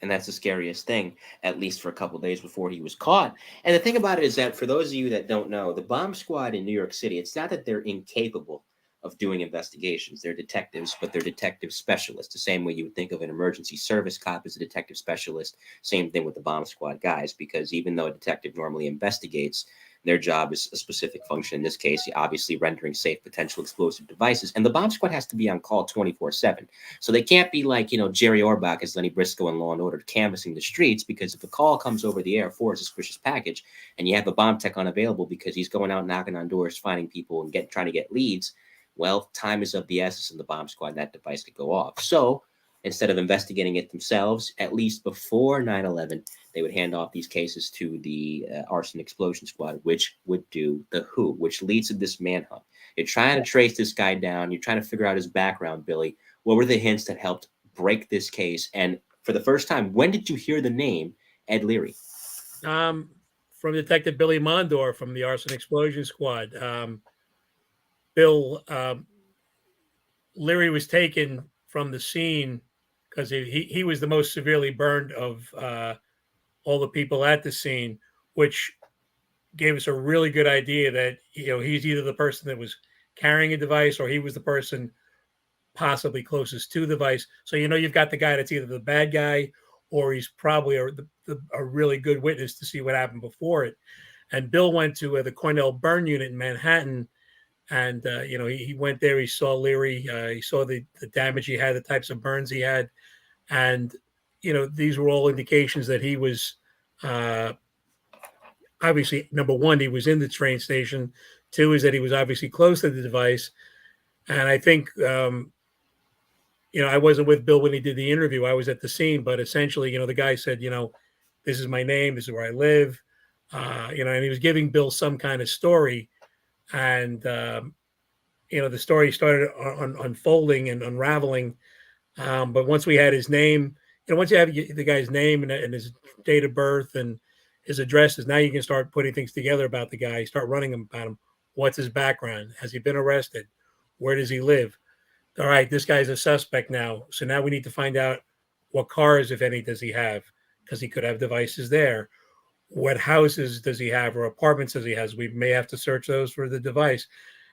And that's the scariest thing, at least for a couple of days before he was caught. And the thing about it is that, for those of you that don't know, the bomb squad in New York City, it's not that they're incapable of doing investigations. They're detectives, but they're detective specialists. The same way you would think of an emergency service cop as a detective specialist. Same thing with the bomb squad guys, because even though a detective normally investigates, their job is a specific function. In this case, obviously rendering safe potential explosive devices. And the bomb squad has to be on call 24/7. So they can't be like, Jerry Orbach as Lenny Briscoe in Law and Order canvassing the streets, because if a call comes over the air for a suspicious package and you have a bomb tech unavailable because he's going out knocking on doors, finding people and trying to get leads, well, time is of the essence in the bomb squad and that device could go off. So instead of investigating it themselves, at least before 9/11, they would hand off these cases to the Arson Explosion Squad, which would do the who, which leads to this manhunt. You're trying to trace this guy down. You're trying to figure out his background, Billy. What were the hints that helped break this case? And for the first time, when did you hear the name Ed Leary? From Detective Billy Mondor from the Arson Explosion Squad. Bill Leary was taken from the scene because he was the most severely burned of all the people at the scene, which gave us a really good idea that he's either the person that was carrying a device or he was the person possibly closest to the device. So you've got the guy that's either the bad guy or he's probably a really good witness to see what happened before it. And Bill went to the Cornell burn unit in Manhattan, and he went there. He saw Leary. He saw the damage he had, the types of burns he had, and these were all indications that he was obviously, number one, he was in the train station. Two is that he was obviously close to the device. And I think, I wasn't with Bill when he did the interview. I was at the scene, but essentially, the guy said, this is my name, this is where I live, and he was giving Bill some kind of story. And, the story started unfolding and unraveling. But once we had his name, once you have the guy's name and his date of birth and his addresses, now you can start putting things together about the guy. You start running them about him. What's his background? Has he been arrested? Where does he live? All right, this guy's a suspect now. So now we need to find out what cars, if any, does he have? Because he could have devices there. What houses does he have or apartments does he have? We may have to search those for the device.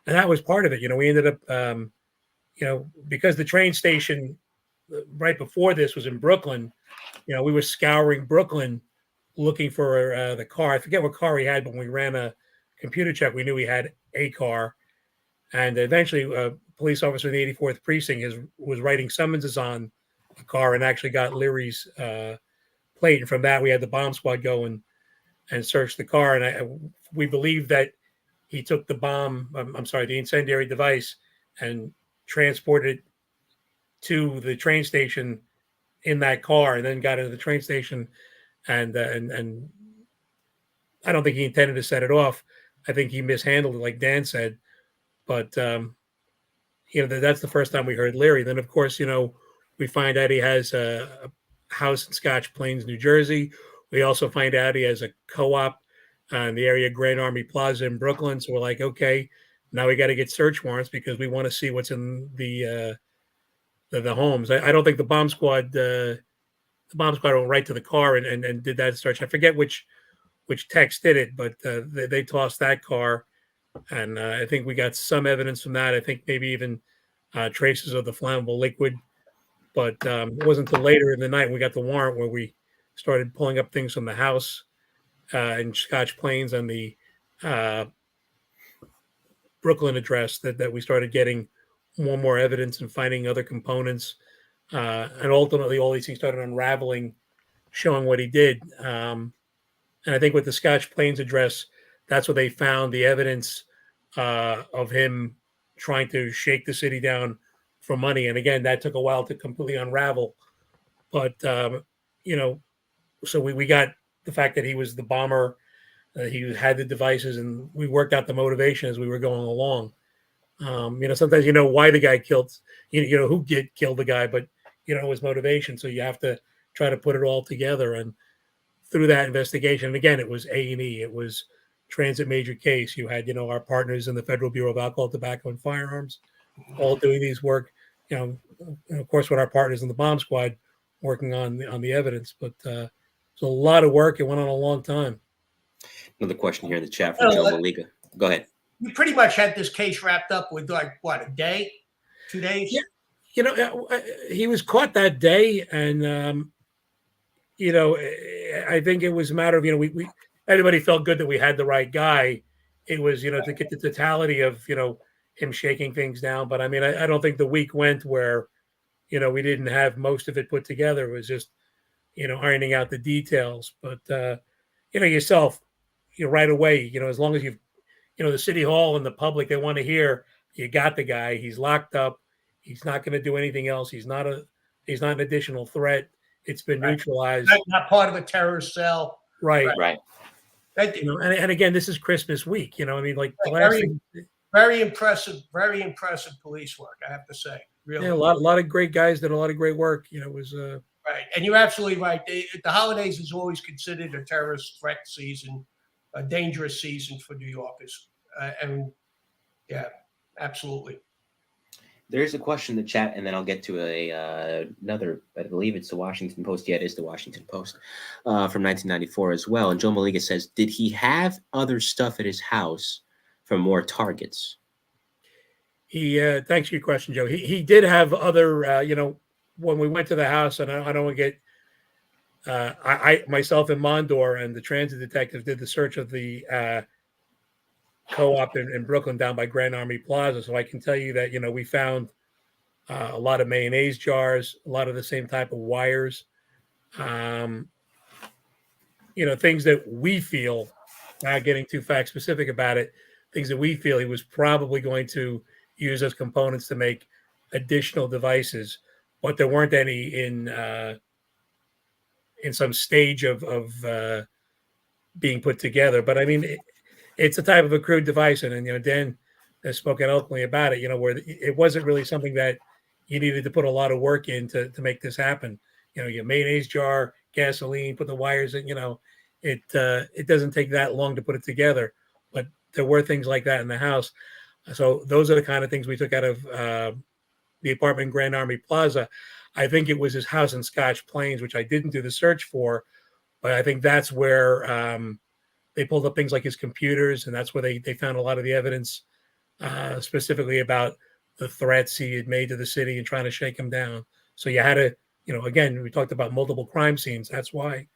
And that was part of it. We ended up, because the train station right before this was in Brooklyn, we were scouring Brooklyn looking for the car. I forget what car he had, but when we ran a computer check, we knew he had a car. And eventually a police officer in the 84th precinct was writing summonses on the car and actually got Leary's plate. And from that, we had the bomb squad go and search the car. And we believe that he took the incendiary device and transported it to the train station in that car, and then got into the train station. And I don't think he intended to set it off. I think he mishandled it, like Dan said. But that's the first time we heard Leary. Then, of course, we find out he has a house in Scotch Plains, New Jersey. We also find out he has a co-op in the area of Grand Army Plaza in Brooklyn. So we're like, okay, now we got to get search warrants because we want to see what's in the homes. I don't think the bomb squad went right to the car and did that search. I forget which text did it, but they tossed that car. And I think we got some evidence from that. I think maybe even traces of the flammable liquid. But it wasn't until later in the night we got the warrant where we started pulling up things from the house in Scotch Plains and the Brooklyn address that we started getting more and more evidence and finding other components. And ultimately, all these things started unraveling, showing what he did. And I think with the Scotch Plains address, that's where they found the evidence of him trying to shake the city down for money. And again, that took a while to completely unravel. But, so we got the fact that he was the bomber, he had the devices, and we worked out the motivation as we were going along. Sometimes why the guy killed, who killed the guy, but his motivation. So you have to try to put it all together. And through that investigation, and again, it was A&E, it was Transit Major Case. You had, our partners in the Federal Bureau of Alcohol, Tobacco, and Firearms all doing these work, and of course, with our partners in the bomb squad working on the evidence. But it's a lot of work. It went on a long time. Another question here in the chat from Joe Maliga. Go ahead. you pretty much had this case wrapped up with like what, a day, 2 days? Yeah. He was caught that day, and I think it was a matter of we everybody felt good that we had the right guy. It was to get the totality of him shaking things down. But I mean, I don't think the week went where we didn't have most of it put together. It was just ironing out the details. But yourself, right away, as long as you've the city hall and the public, they want to hear you got the guy. He's locked up. He's not going to do anything else. He's not an additional threat. It's been neutralized. Not part of a terrorist cell. Right. And again, this is Christmas week. I mean, like very impressive police work, I have to say. Really. Yeah, a lot of great guys did a lot of great work. It was right. And you're absolutely right. The holidays is always considered a terrorist threat season, a dangerous season for New Yorkers. And yeah, absolutely. There's a question in the chat, and then I'll get to another. I believe it's the Washington Post. Yeah, it is the Washington Post from 1994 as well. And Joe Maliga says, did he have other stuff at his house for more targets? Thanks for your question, Joe. He did have other. When we went to the house, and I don't want to get. I myself and Mondor and the transit detective did the search of the co-op in Brooklyn down by Grand Army Plaza. So I can tell you that, we found a lot of mayonnaise jars, a lot of the same type of wires, things that we feel, not getting too fact specific about it, things that we feel he was probably going to use as components to make additional devices, but there weren't any in some stage of being put together. But I mean, it's a type of a crude device, and Dan has spoken openly about it. Where it wasn't really something that you needed to put a lot of work in to make this happen. Your mayonnaise jar, gasoline, put the wires in. It doesn't take that long to put it together. But there were things like that in the house. So those are the kind of things we took out of the apartment in Grand Army Plaza. I think it was his house in Scotch Plains, which I didn't do the search for, but I think that's where they pulled up things like his computers, and that's where they found a lot of the evidence specifically about the threats he had made to the city and trying to shake him down. So you had to, again, we talked about multiple crime scenes. That's why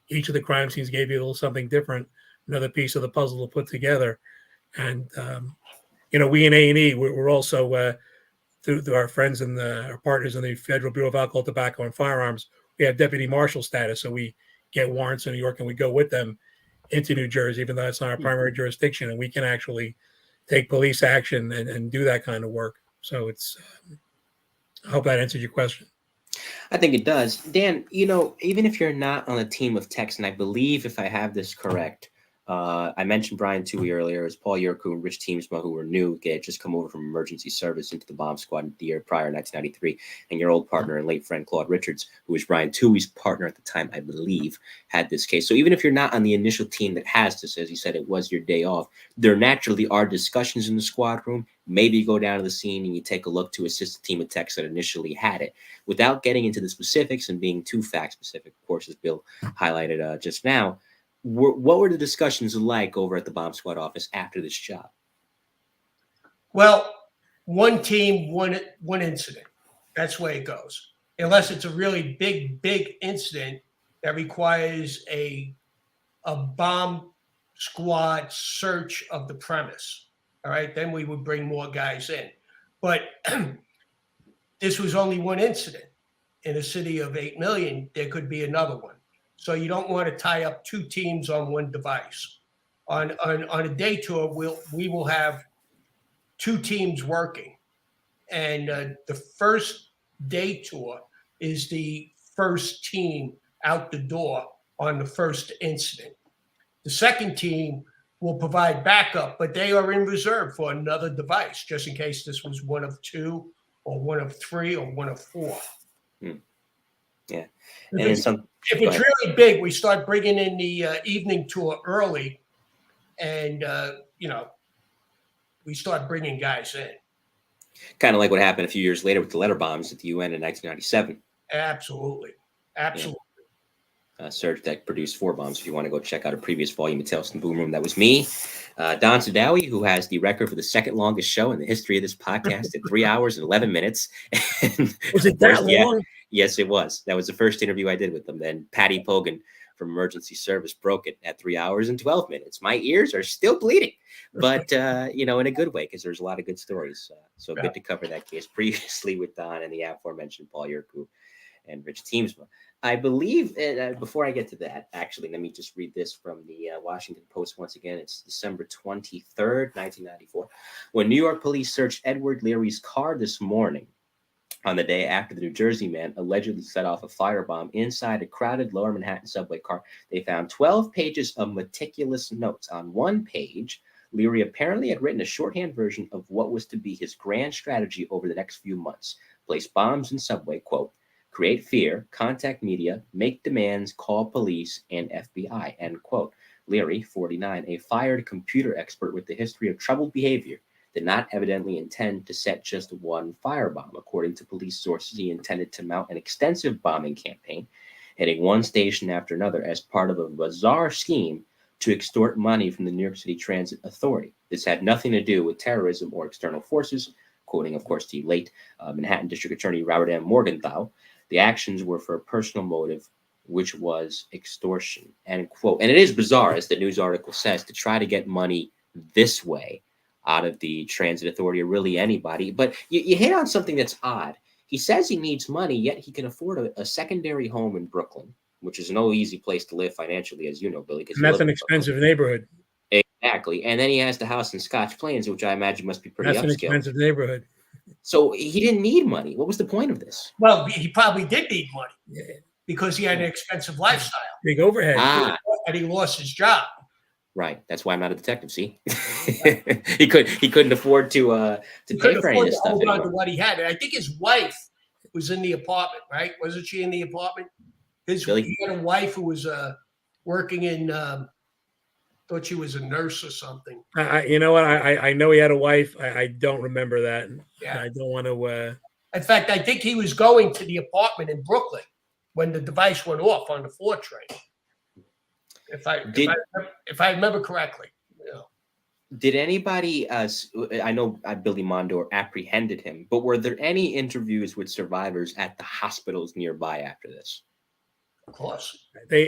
each of the crime scenes gave you a little something different, another piece of the puzzle to put together. And, we in A&E, we're also, through our friends and our partners in the Federal Bureau of Alcohol, Tobacco, and Firearms, we have deputy marshal status. So we get warrants in New York and we go with them into New Jersey, even though it's not our primary jurisdiction, and we can actually take police action and do that kind of work. So it's, I hope that answered your question. I think it does. Dan, even if you're not on a team with Tex, and I believe if I have this correct, I mentioned Brian Toohey earlier, as Paul Yerko and Rich Teamsma, who were new, they had just come over from emergency service into the bomb squad the year prior, 1993. And your old partner and late friend, Claude Richards, who was Brian Toohey's partner at the time, I believe, had this case. So even if you're not on the initial team that has this, as you said, it was your day off, there naturally are discussions in the squad room. Maybe you go down to the scene and you take a look to assist the team of techs that initially had it. Without getting into the specifics and being too fact specific, of course, as Bill highlighted just now, what were the discussions like over at the bomb squad office after this job? Well, one team, one incident. That's the way it goes. Unless it's a really big incident that requires a bomb squad search of the premise. All right, then we would bring more guys in. But this was only one incident. In a city of 8 million, there could be another one. So you don't want to tie up two teams on one device. On a day tour, we will have two teams working. And the first day tour is the first team out the door on the first incident. The second team will provide backup, but they are in reserve for another device, just in case this was one of two or one of three or one of four. Yeah. If it's really big, we start bringing in the evening tour early, and we start bringing guys in. Kind of like what happened a few years later with the letter bombs at the UN in 1997. Absolutely. Serge that produced 4 bombs. If you want to go check out a previous volume of Tales from the Boom Room, that was me. Don Sadawi, who has the record for the second longest show in the history of this podcast at 3 hours and 11 minutes. And Was it that long? Yes, it was. That was the first interview I did with them. Then Patty Pogan from Emergency Service broke it at 3 hours and 12 minutes. My ears are still bleeding, but, in a good way, because there's a lot of good stories. So good to cover that case previously with Don and the aforementioned Paul Yerkeau and Rich Teamsma. I believe, before I get to that, actually, let me just read this from the Washington Post once again. It's December 23rd, 1994. When New York police searched Edward Leary's car this morning, on the day after the New Jersey man allegedly set off a firebomb inside a crowded Lower Manhattan subway car, they found 12 pages of meticulous notes. On one page, Leary apparently had written a shorthand version of what was to be his grand strategy over the next few months. Place bombs in subway, quote, create fear, contact media, make demands, call police, and FBI, end quote. Leary, 49, a fired computer expert with a history of troubled behavior, did not evidently intend to set just one firebomb. According to police sources, he intended to mount an extensive bombing campaign, hitting one station after another as part of a bizarre scheme to extort money from the New York City Transit Authority. This had nothing to do with terrorism or external forces. Quoting, of course, the late Manhattan District Attorney Robert M. Morgenthau, the actions were for a personal motive, which was extortion, end quote. And it is bizarre, as the news article says, to try to get money this way out of the transit authority or really anybody. But you hit on something that's odd. He says he needs money, yet he can afford a secondary home in Brooklyn, which is no easy place to live financially, as you know, Billy. And that's an expensive neighborhood. Exactly. And then he has the house in Scotch Plains, which I imagine must be pretty That's upscale. an expensive neighborhood. So he didn't need money. What was the point of this? Well, he probably did need money because he had an expensive lifestyle. Big overhead. And he lost his job. Right. That's why I'm not a detective. See, he couldn't afford to pay for any of this stuff hold on anymore. to what he had. And I think his wife was in the apartment, right? Wasn't she in the apartment? He had a wife who was working in. Thought she was a nurse or something. You know what? I know he had a wife. I don't remember that. Yeah. I don't want to. In fact, I think he was going to the apartment in Brooklyn when the device went off on the 4 train. If I remember correctly. Yeah. Did anybody? I know Billy Mondor apprehended him, but were there any interviews with survivors at the hospitals nearby after this? Of course.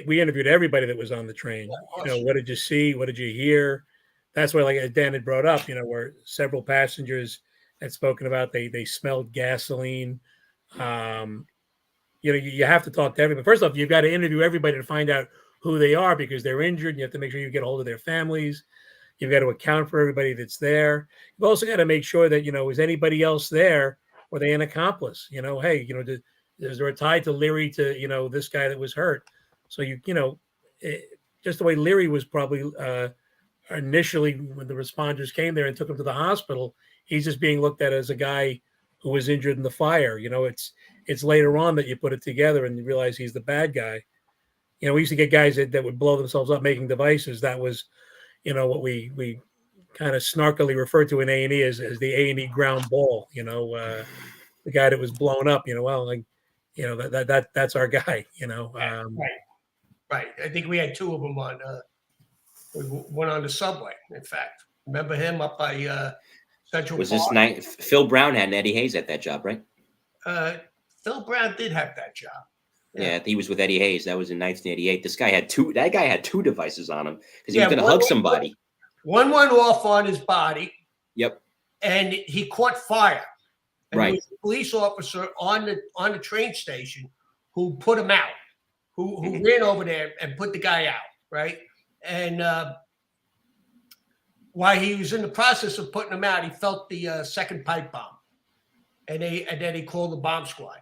We interviewed everybody that was on the train. What did you see? What did you hear? That's why, like Dan had brought up, where several passengers had spoken about they smelled gasoline. You have to talk to everybody. First off, you've got to interview everybody to find out who they are because they're injured. You have to make sure you get a hold of their families. You've got to account for everybody that's there. You've also got to make sure that, is anybody else there? Were they an accomplice? Hey, is there a tie to Leary to, this guy that was hurt? So, just the way Leary was probably initially when the responders came there and took him to the hospital, he's just being looked at as a guy who was injured in the fire. It's later on that you put it together and you realize he's the bad guy. We used to get guys that would blow themselves up making devices. That was, what we kind of snarkily referred to in A&E as the A&E ground ball, the guy that was blown up, that's our guy, Right. I think we had 2 of them on, one on the subway, in fact. Remember him up by Central Was Park? this night? Phil Brown had Eddie Hayes at that job, right? Phil Brown did have that job. Yeah, he was with Eddie Hayes. That was in 1988. That guy had 2 devices on him because he was going to hug somebody. One went off on his body. Yep. And he caught fire. And right. There was a police officer on the train station who put him out, who ran over there and put the guy out, right? And while he was in the process of putting him out, he felt the second pipe bomb. And then he called the bomb squad.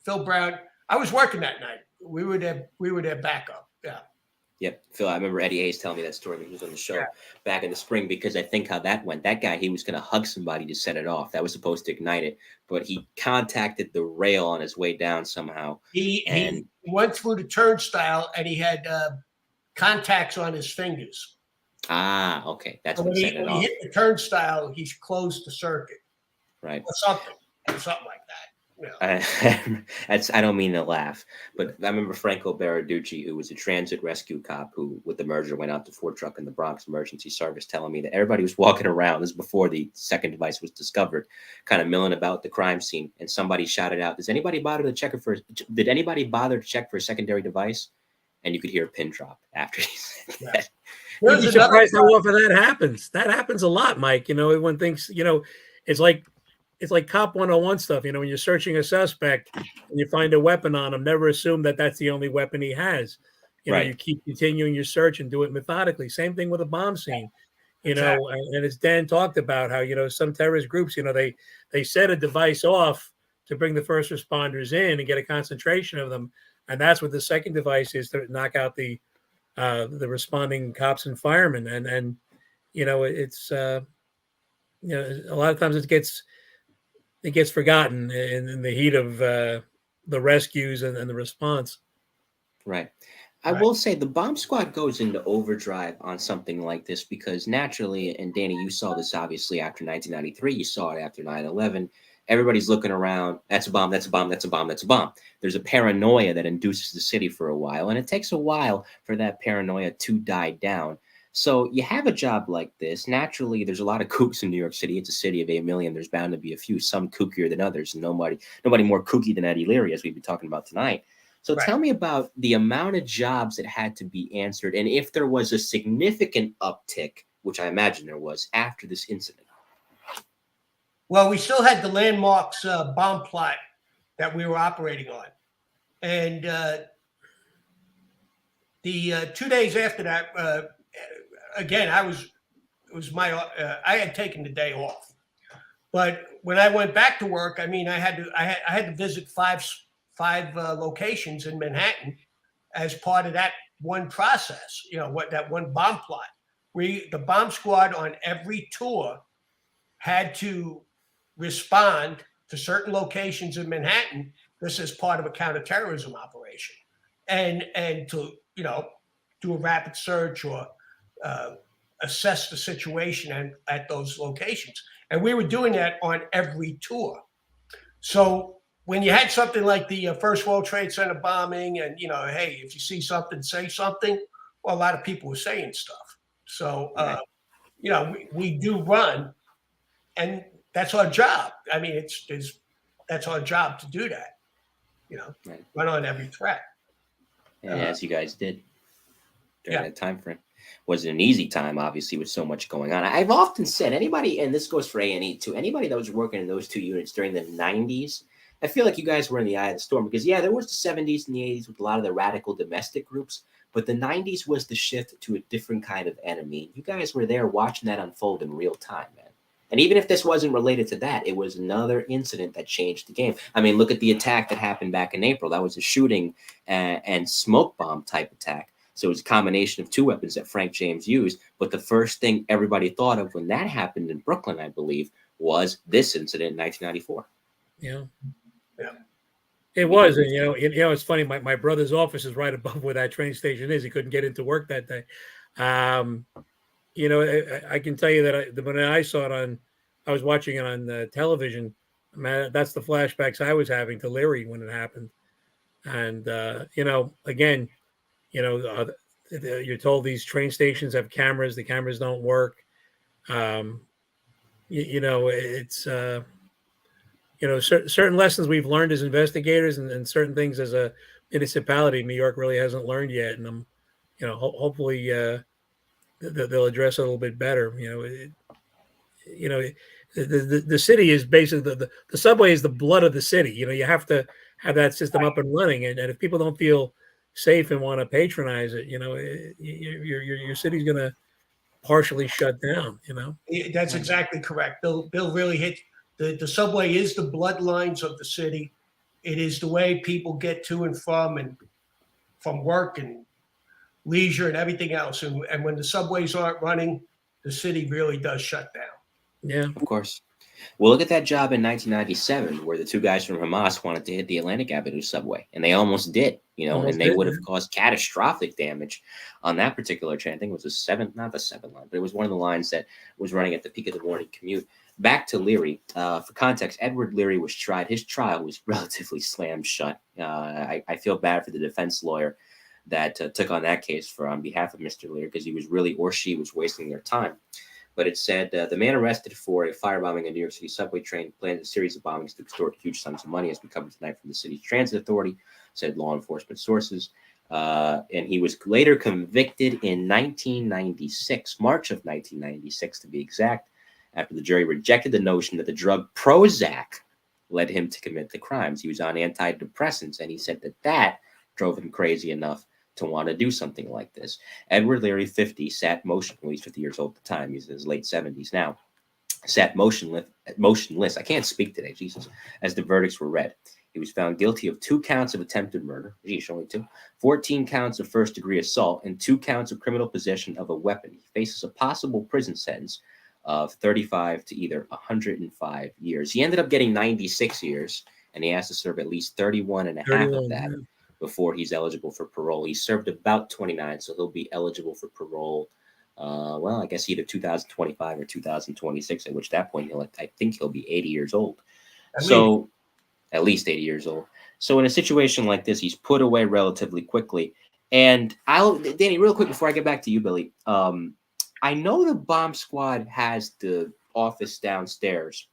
Phil Brown. I was working that night. We were their backup. Yeah. Yep, Phil. I remember Eddie Hayes telling me that story when he was on the show back in the spring because I think how that went. That guy, he was going to hug somebody to set it off. That was supposed to ignite it, but he contacted the rail on his way down somehow. He went through the turnstile and he had contacts on his fingers. Ah, okay, that's so what set it off. When he hit the turnstile, he closed the circuit. Right. Or something like that. I don't mean to laugh, but I remember Franco Baraducci, who was a transit rescue cop who, with the merger, went out to Ford Truck in the Bronx Emergency Service, telling me that everybody was walking around, this is before the second device was discovered, kind of milling about the crime scene, and somebody shouted out, did anybody bother to check for a secondary device? And you could hear a pin drop after he said that. You'd be surprised how often that happens. That happens a lot, Mike. Everyone thinks, it's like Cop 101 stuff. When you're searching a suspect and you find a weapon on him, never assume that that's the only weapon he has. You keep continuing your search and do it methodically. Same thing with a bomb scene. Exactly. And as Dan talked about how, some terrorist groups, they set a device off to bring the first responders in and get a concentration of them. And that's what the second device is, to knock out the responding cops and firemen. And it's a lot of times it gets forgotten in the heat of the rescues and the response. Right. I will say the bomb squad goes into overdrive on something like this because naturally, and Danny, you saw this obviously after 1993, you saw it after 9/11. Everybody's looking around. That's a bomb. That's a bomb. That's a bomb. That's a bomb. There's a paranoia that induces the city for a while, and it takes a while for that paranoia to die down. So you have a job like this. Naturally, there's a lot of kooks in New York City. It's a city of 8 million. There's bound to be a few, some kookier than others. And nobody more kooky than Eddie Leary, as we've been talking about tonight. So tell me about the amount of jobs that had to be answered, and if there was a significant uptick, which I imagine there was, after this incident. Well, we still had the Landmarks bomb plot that we were operating on. And the 2 days after that, again, I had taken the day off. But when I went back to work, I had to visit five locations in Manhattan as part of that one process, that one bomb plot. The bomb squad on every tour had to respond to certain locations in Manhattan. This is part of a counterterrorism operation, and to do a rapid search or assess the situation at those locations. And we were doing that on every tour. So when you had something like the First World Trade Center bombing, and hey, if you see something, say something. Well, a lot of people were saying stuff. So we do run, and that's our job. I mean, that's our job to do that. Run on every threat. And as you guys did during that time frame. Wasn't an easy time, obviously, with so much going on. I've often said, anybody, and this goes for A&E too, anybody that was working in those two units during the 90s, I feel like you guys were in the eye of the storm because, there was the 70s and the 80s with a lot of the radical domestic groups, but the 90s was the shift to a different kind of enemy. You guys were there watching that unfold in real time, man. And even if this wasn't related to that, it was another incident that changed the game. I mean, look at the attack that happened back in April. That was a shooting and smoke bomb type attack. So it was a combination of two weapons that Frank James used. But the first thing everybody thought of when that happened in Brooklyn, I believe, was this incident in 1994. Yeah. It was. And, it's funny. My brother's office is right above where that train station is. He couldn't get into work that day. I can tell you that when I saw it I was watching it on television. Man, that's the flashbacks I was having to Leary when it happened. And, again, you're told these train stations have cameras. The cameras don't work. It's, certain lessons we've learned as investigators and certain things as a municipality New York really hasn't learned yet. And I'm, hopefully they'll address it a little bit better. The city is basically the subway is the blood of the city. You have to have that system up and running. And if people don't feel safe and want to patronize it, your city's going to partially shut down. That's exactly correct. Bill really hit the subway is the bloodlines of the city. It is the way people get to and from work and leisure and everything else. And when the subways aren't running, the city really does shut down. Yeah, of course. Well, look at that job in 1997 where the two guys from Hamas wanted to hit the Atlantic Avenue subway, and they almost did, and they would have caused catastrophic damage on that particular train. I think it was not the 7 line, but it was one of the lines that was running at the peak of the morning commute. back to Leary. For context, Edward Leary was tried. His trial was relatively slammed shut. I feel bad for the defense lawyer that took on that case on behalf of Mr. Leary, because he was really, or she was, wasting their time. But it said the man arrested for a firebombing a New York City subway train planned a series of bombings to extort huge sums of money, as we covered tonight from the city's transit authority, said law enforcement sources. And he was later convicted in 1996, March of 1996 to be exact, after the jury rejected the notion that the drug Prozac led him to commit the crimes. He was on antidepressants, and he said that drove him crazy enough to want to do something like this. Edward Leary, 50, sat motionless. Well, he's 50 years old at the time. He's in his late 70s now. Sat motionless. I can't speak today, Jesus, as the verdicts were read. He was found guilty of 2 counts of attempted murder, only 2, 14 counts of first-degree assault, and 2 counts of criminal possession of a weapon. He faces a possible prison sentence of 35 to either 105 years. He ended up getting 96 years, and he has to serve at least 31 and a half of that before he's eligible for parole. He served about 29, so he'll be eligible for parole, well, I guess either 2025 or 2026, at which that point I think he'll be 80 years old. At least 80 years old. So in a situation like this, he's put away relatively quickly. And Danny, real quick before I get back to you, Billy, I know the bomb squad has the office downstairs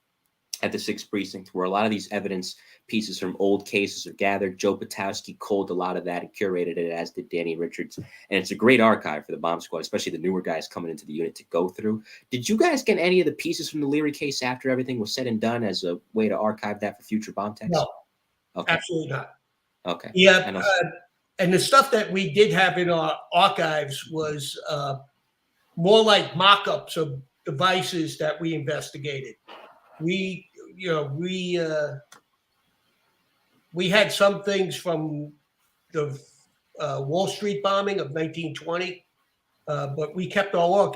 at the 6th precinct where a lot of these evidence pieces from old cases are gathered. Joe Patowski culled a lot of that and curated it, as did Danny Richards. And it's a great archive for the bomb squad, especially the newer guys coming into the unit to go through. Did you guys get any of the pieces from the Leary case after everything was said and done as a way to archive that for future bomb techs? No, okay. Absolutely not. Okay. Yeah, and the stuff that we did have in our archives was more like mock-ups of devices that we investigated. We had some things from the Wall Street bombing of 1920, but we kept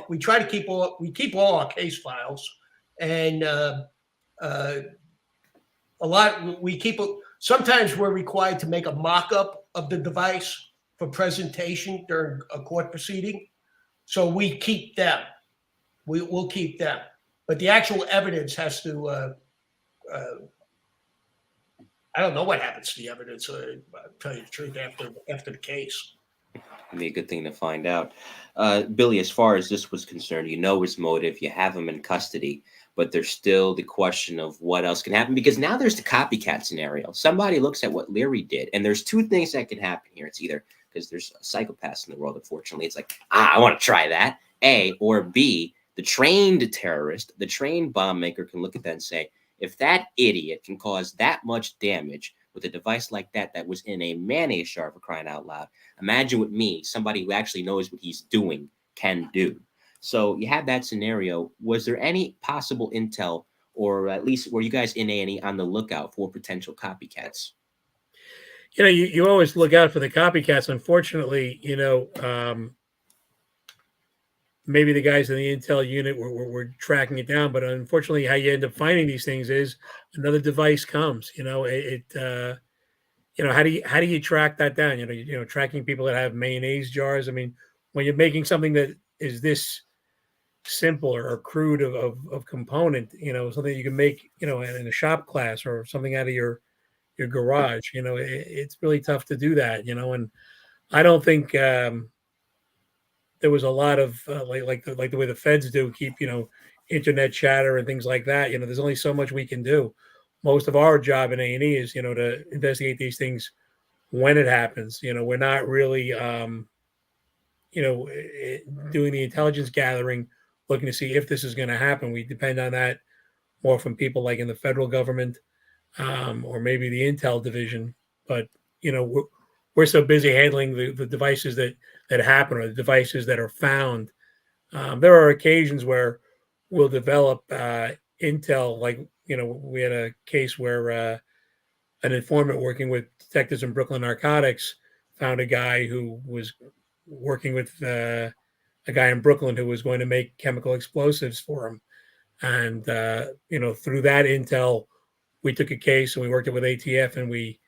we try to keep all our case files, and sometimes we're required to make a mock-up of the device for presentation during a court proceeding, so we keep them. We'll keep them, but the actual evidence has to. I don't know what happens to the evidence. I'll tell you the truth after the case. It'd be a good thing to find out. Billy, as far as this was concerned, you know his motive. You have him in custody, but there's still the question of what else can happen, because now there's the copycat scenario. Somebody looks at what Leary did, and there's 2 things that can happen here. It's either because there's psychopaths in the world, unfortunately. It's like, I want to try that, A, or B, the trained terrorist, the trained bomb maker can look at that and say, if that idiot can cause that much damage with a device like that was in a mayonnaise jar, for crying out loud, imagine what somebody who actually knows what he's doing, can do. So you have that scenario. Was there any possible intel, or at least were you guys in A&E on the lookout for potential copycats? You always look out for the copycats. Unfortunately, maybe the guys in the intel unit were tracking it down, but unfortunately, how you end up finding these things is another device comes. How do you track that down? Tracking people that have mayonnaise jars. I mean, when you're making something that is this simple or crude of component, something you can make, in a shop class or something out of your garage. It's really tough to do that. And I don't think. There was a lot of like the way the feds do, keep internet chatter and things like that. There's only so much we can do. Most of our job in A&E is to investigate these things when it happens. We're not really doing the intelligence gathering, looking to see if this is going to happen. We depend on that more from people like in the federal government or maybe the intel division. But we're so busy handling the devices that happen, or the devices that are found. There are occasions where we'll develop intel, like, we had a case where an informant working with detectives in Brooklyn Narcotics found a guy who was working with a guy in Brooklyn who was going to make chemical explosives for him. And, through that intel, we took a case and we worked it with ATF, and we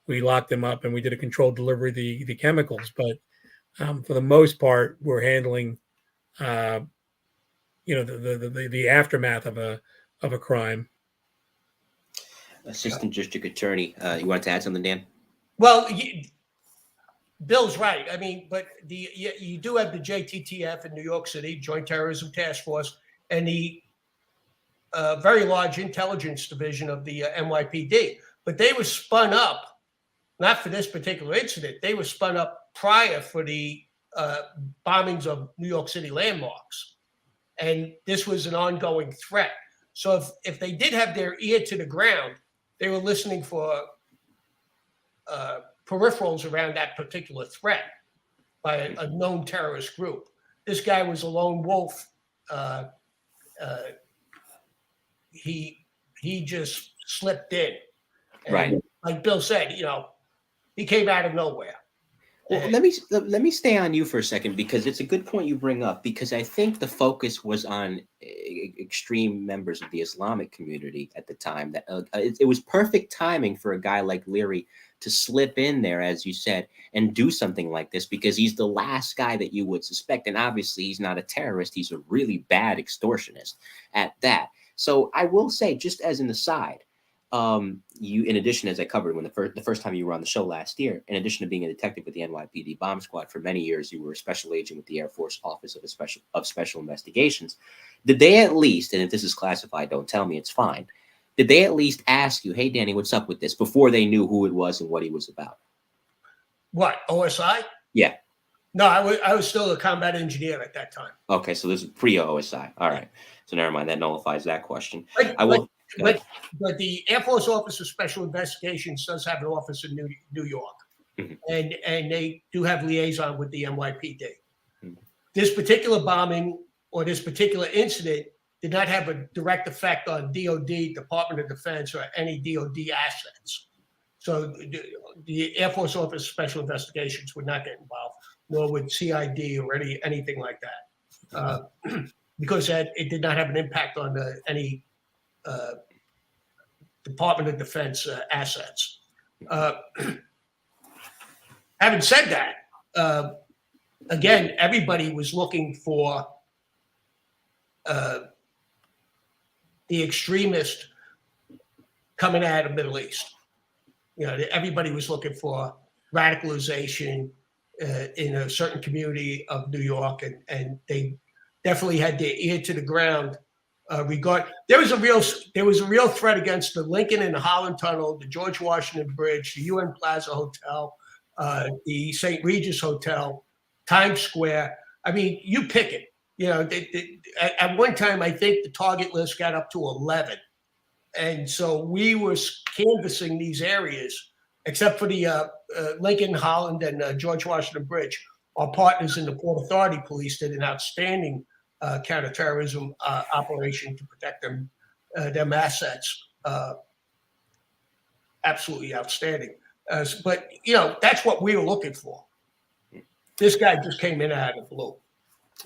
locked him up and we did a controlled delivery of the chemicals. But for the most part, we're handling, the aftermath of a of a crime. Assistant District Attorney, you wanted to add something, Dan? Well, Bill's right. I mean, but you do have the JTTF in New York City, Joint Terrorism Task Force, and the very large intelligence division of the NYPD. But they were spun up, not for this particular incident. They were spun up prior for the bombings of New York City landmarks. And this was an ongoing threat. So if they did have their ear to the ground, they were listening for peripherals around that particular threat by a known terrorist group. This guy was a lone wolf. He just slipped in. And Right. like Bill said, he came out of nowhere. Well, let me stay on you for a second, because it's a good point you bring up, because I think the focus was on extreme members of the Islamic community at the time. That it was perfect timing for a guy like Leary to slip in there, as you said, and do something like this, because he's the last guy that you would suspect. And obviously he's not a terrorist. He's a really bad extortionist at that. So I will say, just as an aside, you, in addition, as I covered when the first time you were on the show last year, in addition to being a detective with the NYPD bomb squad for many years, you were a special agent with the Air Force Office of Special Investigations. Did they at least, and if this is classified, don't tell me, it's fine. Did they at least ask you, hey, Danny, what's up with this, before they knew who it was and what he was about? What, OSI? Yeah. No, I was still a combat engineer at that time. Okay, so this is pre-OSI. All right. So never mind. That nullifies that question. But the Air Force Office of Special Investigations does have an office in New York, mm-hmm. and they do have liaison with the NYPD. Mm-hmm. This particular bombing or this particular incident did not have a direct effect on DOD, Department of Defense, or any DOD assets. So the Air Force Office of Special Investigations would not get involved, nor would CID or anything like that, because it did not have an impact on any Department of Defense assets. Having said that, again, everybody was looking for the extremist coming out of the Middle East. Everybody was looking for radicalization in a certain community of New York, and they definitely had their ear to the ground. There was a real threat against the Lincoln and Holland Tunnel, the George Washington Bridge, the UN Plaza Hotel, the St. Regis Hotel, Times Square. I mean, you pick it. At one time, I think the target list got up to 11. And so we were canvassing these areas, except for the Lincoln, Holland, and George Washington Bridge. Our partners in the Port Authority Police did an outstanding counterterrorism operation to protect them assets. Absolutely outstanding. But that's what we were looking for. This guy just came in out of the blue.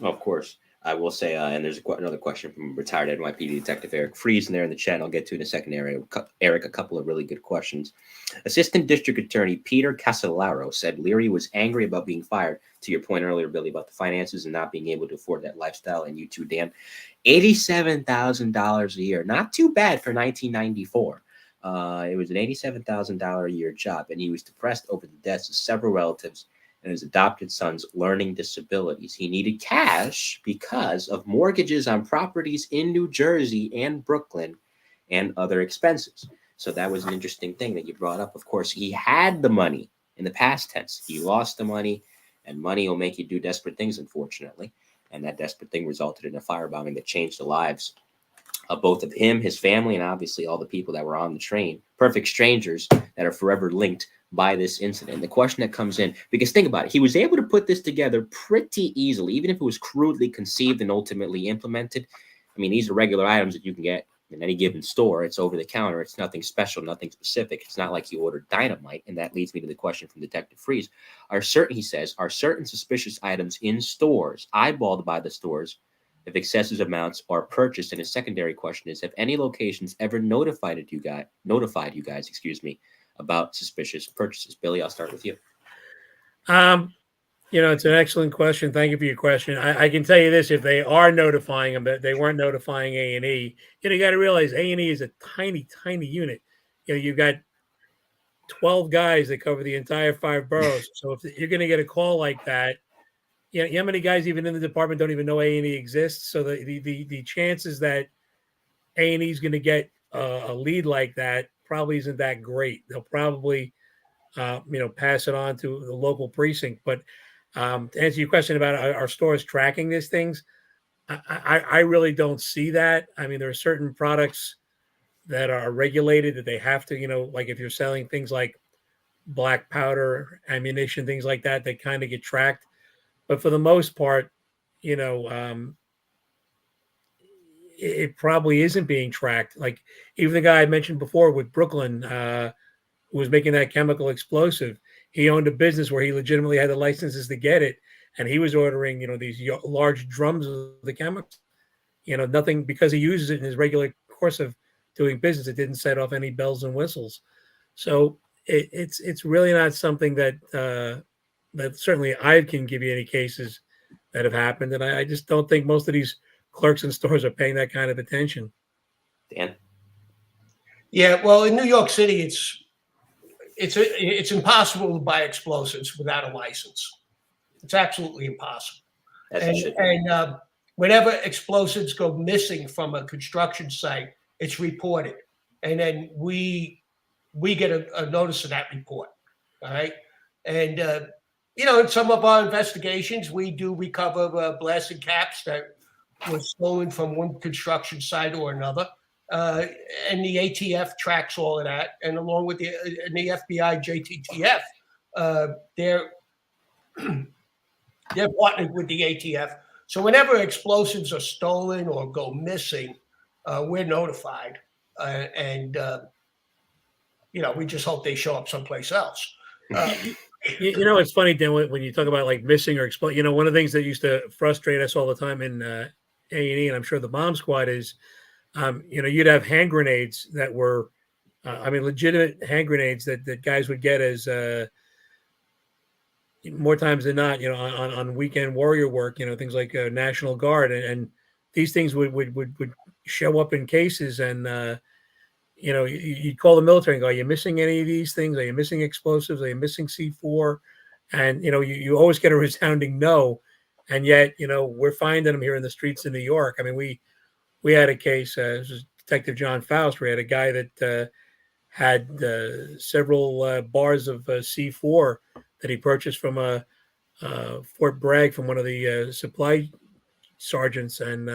Of course. I will say, and there's another question from retired NYPD Detective Eric Fries in there in the chat. I'll get to in a second, Eric, a couple of really good questions. Assistant District Attorney Peter Casolaro said Leary was angry about being fired, to your point earlier, Billy, about the finances and not being able to afford that lifestyle. And you too, Dan. $87,000 a year. Not too bad for 1994. It was an $87,000 a year job, and he was depressed over the deaths of several relatives and his adopted son's learning disabilities. He needed cash because of mortgages on properties in New Jersey and Brooklyn and other expenses. So that was an interesting thing that you brought up. Of course, he had the money in the past tense. He lost the money, and money will make you do desperate things, unfortunately. And that desperate thing resulted in a firebombing that changed the lives of both of him, his family, and obviously all the people that were on the train. Perfect strangers that are forever linked by this incident. The question that comes in, because think about it, he was able to put this together pretty easily, even if it was crudely conceived and ultimately implemented. I mean, these are regular items that you can get in any given store. It's over the counter. It's nothing special, nothing specific. It's not like you ordered dynamite. And that leads me to the question from Detective Fries. He says, are certain suspicious items in stores, eyeballed by the stores, if excessive amounts are purchased? And his secondary question is, have any locations ever notified you guys, about suspicious purchases? Billy, I'll start with you. It's an excellent question. Thank you for your question. I can tell you this: if they are notifying them, that they weren't notifying A&E, you got to realize A&E is a tiny, tiny unit. You've got 12 guys that cover the entire 5 boroughs. So if you're going to get a call like that, how many guys even in the department don't even know A&E exists? So the chances that A&E is going to get a lead like that probably isn't that great. They'll probably pass it on to the local precinct. But to answer your question about our stores tracking these things, I really don't see that. I mean, there are certain products that are regulated that they have to, like if you're selling things like black powder, ammunition, things like that, they kind of get tracked. But for the most part, it probably isn't being tracked. Like even the guy I mentioned before with Brooklyn, who was making that chemical explosive, he owned a business where he legitimately had the licenses to get it, and he was ordering, these large drums of the chemicals. Nothing, because he uses it in his regular course of doing business. It didn't set off any bells and whistles. So it's really not something that that certainly I can give you any cases that have happened, and I just don't think most of these clerks in stores are paying that kind of attention. Dan? Yeah, well, in New York City, it's impossible to buy explosives without a license. It's absolutely impossible. And whenever explosives go missing from a construction site, it's reported, and then we get a notice of that report. All right, and in some of our investigations, we do recover blasting caps that were stolen from one construction site or another. And the ATF tracks all of that, and along with the FBI, JTTF, they're partnered with the ATF. So whenever explosives are stolen or go missing, we're notified, and we just hope they show up someplace else. It's funny, Dan, when you talk about like missing or explode. One of the things that used to frustrate us all the time in A&E, and I'm sure the bomb squad is, you'd have hand grenades that were, legitimate hand grenades that guys would get as more times than not, on weekend warrior work, things like National Guard, and these things would show up in cases, and you'd call the military and go, "Are you missing any of these things? Are you missing explosives? Are you missing C4?" And you always get a resounding no, and yet we're finding them here in the streets in New York. I mean, we had a case. This was Detective John Faust. We had a guy that had several bars of C4 that he purchased from Fort Bragg from one of the supply sergeants, and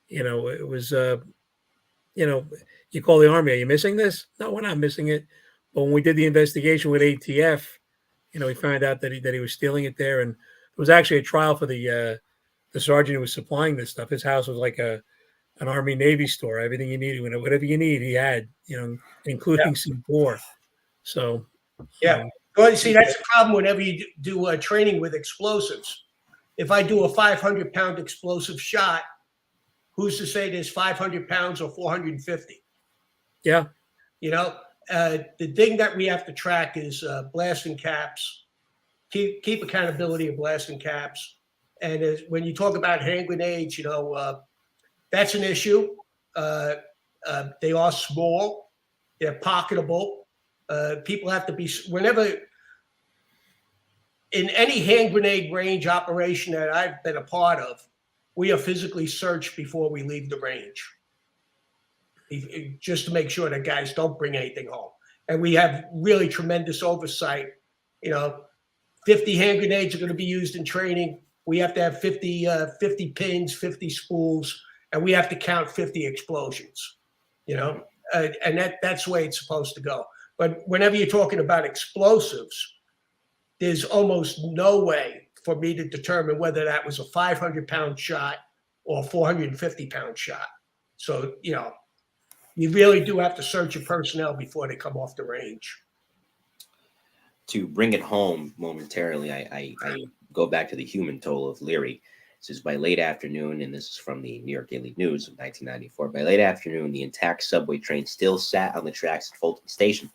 it was you call the Army. Are you missing this? No, we're not missing it. But when we did the investigation with ATF, we found out that he was stealing it there, and it was actually a trial for the sergeant who was supplying this stuff. His house was like an Army Navy store. Everything you needed, whatever you need, he had, including C4. So Well, you see, that's the problem whenever you do training with explosives. If I do a 500-pound explosive shot, who's to say there's 500 pounds or 450? Yeah. The thing that we have to track is blasting caps, keep accountability of blasting caps. And when you talk about hand grenades, that's an issue. They are small. They're pocketable. People have to be, whenever, in any hand grenade range operation that I've been a part of, we are physically searched before we leave the range, just to make sure that guys don't bring anything home. And we have really tremendous oversight. 50 hand grenades are going to be used in training. We have to have 50 pins, 50 spools, and we have to count 50 explosions, and that's the way it's supposed to go. But whenever you're talking about explosives, there's almost no way for me to determine whether that was a 500-pound shot or a 450-pound shot. So, you really do have to search your personnel before they come off the range. To bring it home momentarily, I go back to the human toll of Leary. This is by late afternoon, and this is from the New York Daily News of 1994. By late afternoon, the intact subway train still sat on the tracks at Fulton Station,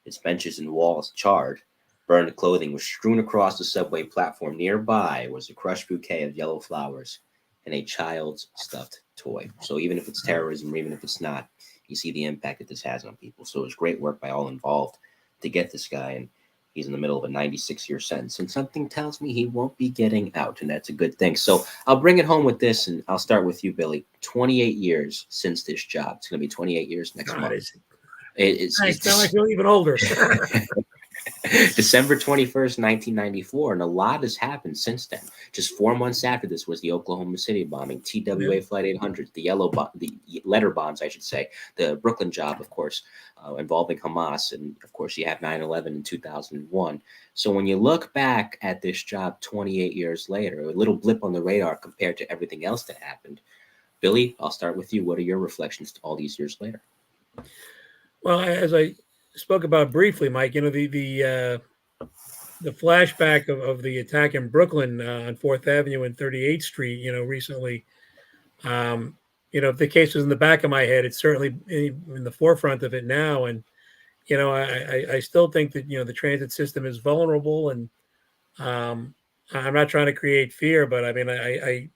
its benches and walls charred. Burned clothing was strewn across the subway platform. Nearby was a crushed bouquet of yellow flowers and a child's stuffed toy. So even if it's terrorism, or even if it's not, you see the impact that this has on people. So it was great work by all involved to get this guy, and he's in the middle of a 96-year sentence, and something tells me he won't be getting out, and that's a good thing. So I'll bring it home with this, and I'll start with you, Billy. 28 years since this job. It's going to be 28 years next month. It's now I feel even older. December 21st, 1994, and a lot has happened since then. Just 4 months after this was the Oklahoma City bombing, TWA Flight 800, the letter bombs, I should say, the Brooklyn job, of course, involving Hamas, and of course you have 9/11 in 2001. So when you look back at this job 28 years later, a little blip on the radar compared to everything else that happened. Billy, I'll start with you. What are your reflections all these years later? Well, as I spoke about briefly, Mike, the flashback of the attack in Brooklyn on 4th Avenue and 38th Street, recently, if the case was in the back of my head, it's certainly in the forefront of it now. And, I still think that, the transit system is vulnerable, and I'm not trying to create fear, but I mean, I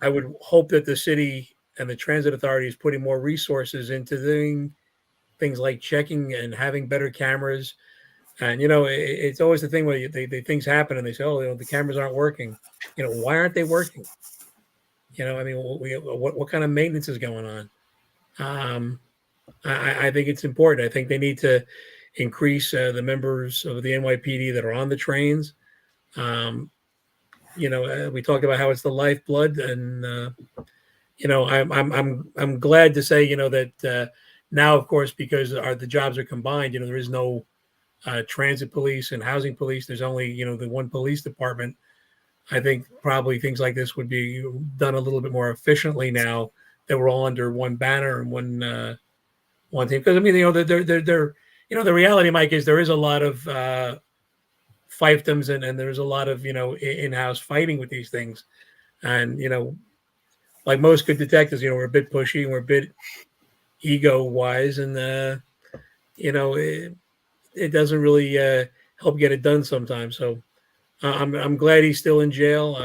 would hope that the city and the transit authority is putting more resources into doing things like checking and having better cameras. And, it's always the thing where things happen and they say, oh, the cameras aren't working. Why aren't they working? What kind of maintenance is going on? I think it's important. I think they need to increase the members of the NYPD that are on the trains. We talked about how it's the lifeblood, and I'm glad to say that now, of course, because the jobs are combined, there is no transit police and housing police. There's only the one police department. I think probably things like this would be done a little bit more efficiently now that we're all under one banner and one team. Because I mean, the reality, Mike, is there is a lot of fiefdoms and there's a lot of in-house fighting with these things, and like most good detectives, we're a bit pushy and we're a bit ego-wise, and it doesn't really help get it done sometimes. So I'm glad he's still in jail.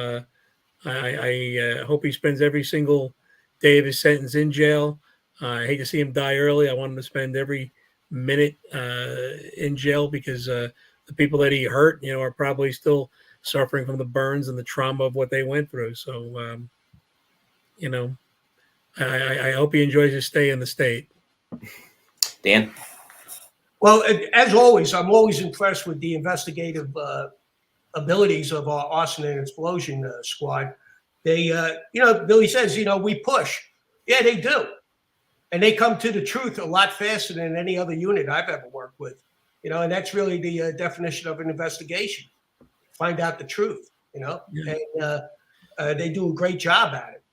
I hope he spends every single day of his sentence in jail. I hate to see him die early. I want him to spend every minute in jail, because the people that he hurt, are probably still suffering from the burns and the trauma of what they went through. So, I hope he enjoys his stay in the state. Dan? Well, as always, I'm always impressed with the investigative abilities of our arson and explosion squad. They, Billy says, we push. Yeah, they do. And they come to the truth a lot faster than any other unit I've ever worked with. And that's really the definition of an investigation. Find out the truth, Yeah. And they do a great job at it.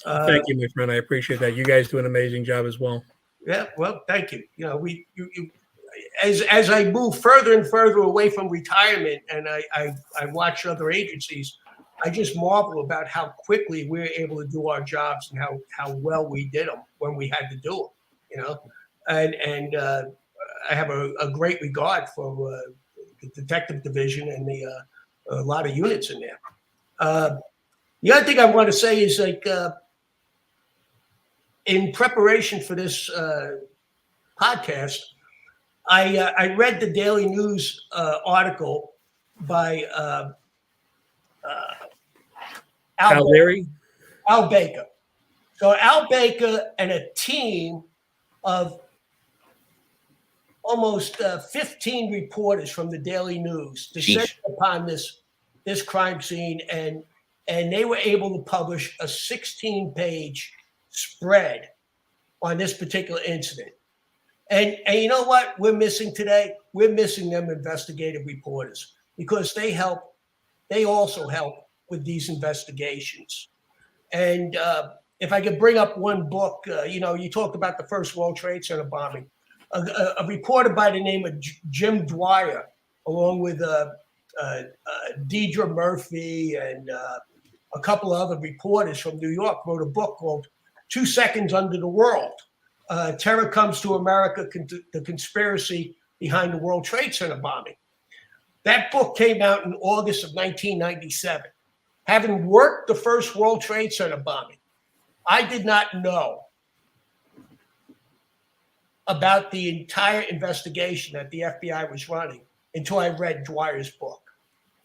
Thank you, my friend. I appreciate that. You guys do an amazing job as well. Yeah, well, thank you. As I move further and further away from retirement, and I watch other agencies, I just marvel about how quickly we're able to do our jobs and how well we did them when we had to do them. And I have a great regard for the detective division and a lot of units in there. The other thing I want to say is, like, in preparation for this podcast, I read the Daily News article by Al Leary? Al Baker. So Al Baker and a team of almost 15 reporters from the Daily News descended upon this crime scene, and they were able to publish a 16-page spread on this particular incident. And you know what we're missing today? We're missing them investigative reporters, because they also help with these investigations. And if I could bring up one book, you talked about the first World Trade Center bombing. A reporter by the name of Jim Dwyer, along with Deidre Murphy and a couple of other reporters from New York, wrote a book called 2 Seconds Under the World. Terror Comes to America, the Conspiracy Behind the World Trade Center Bombing. That book came out in August of 1997. Having worked the first World Trade Center bombing, I did not know about the entire investigation that the FBI was running until I read Dwyer's book.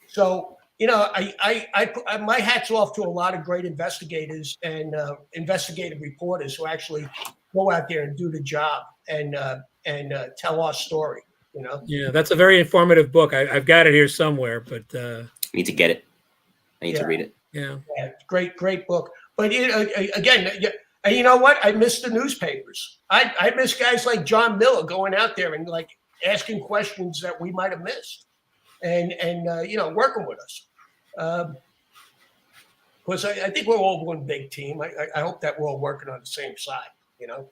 So, you know, I my hat's off to a lot of great investigators and investigative reporters who actually go out there and do the job and tell our story. You know. Yeah, that's a very informative book. I've got it here somewhere, but I need to get it. I need to read it. Yeah, great book. But again, and you know what? I miss the newspapers. I miss guys like John Miller going out there and like asking questions that we might have missed, and you know, working with us. Because I think we're all one big team. I hope that we're all working on the same side. You know.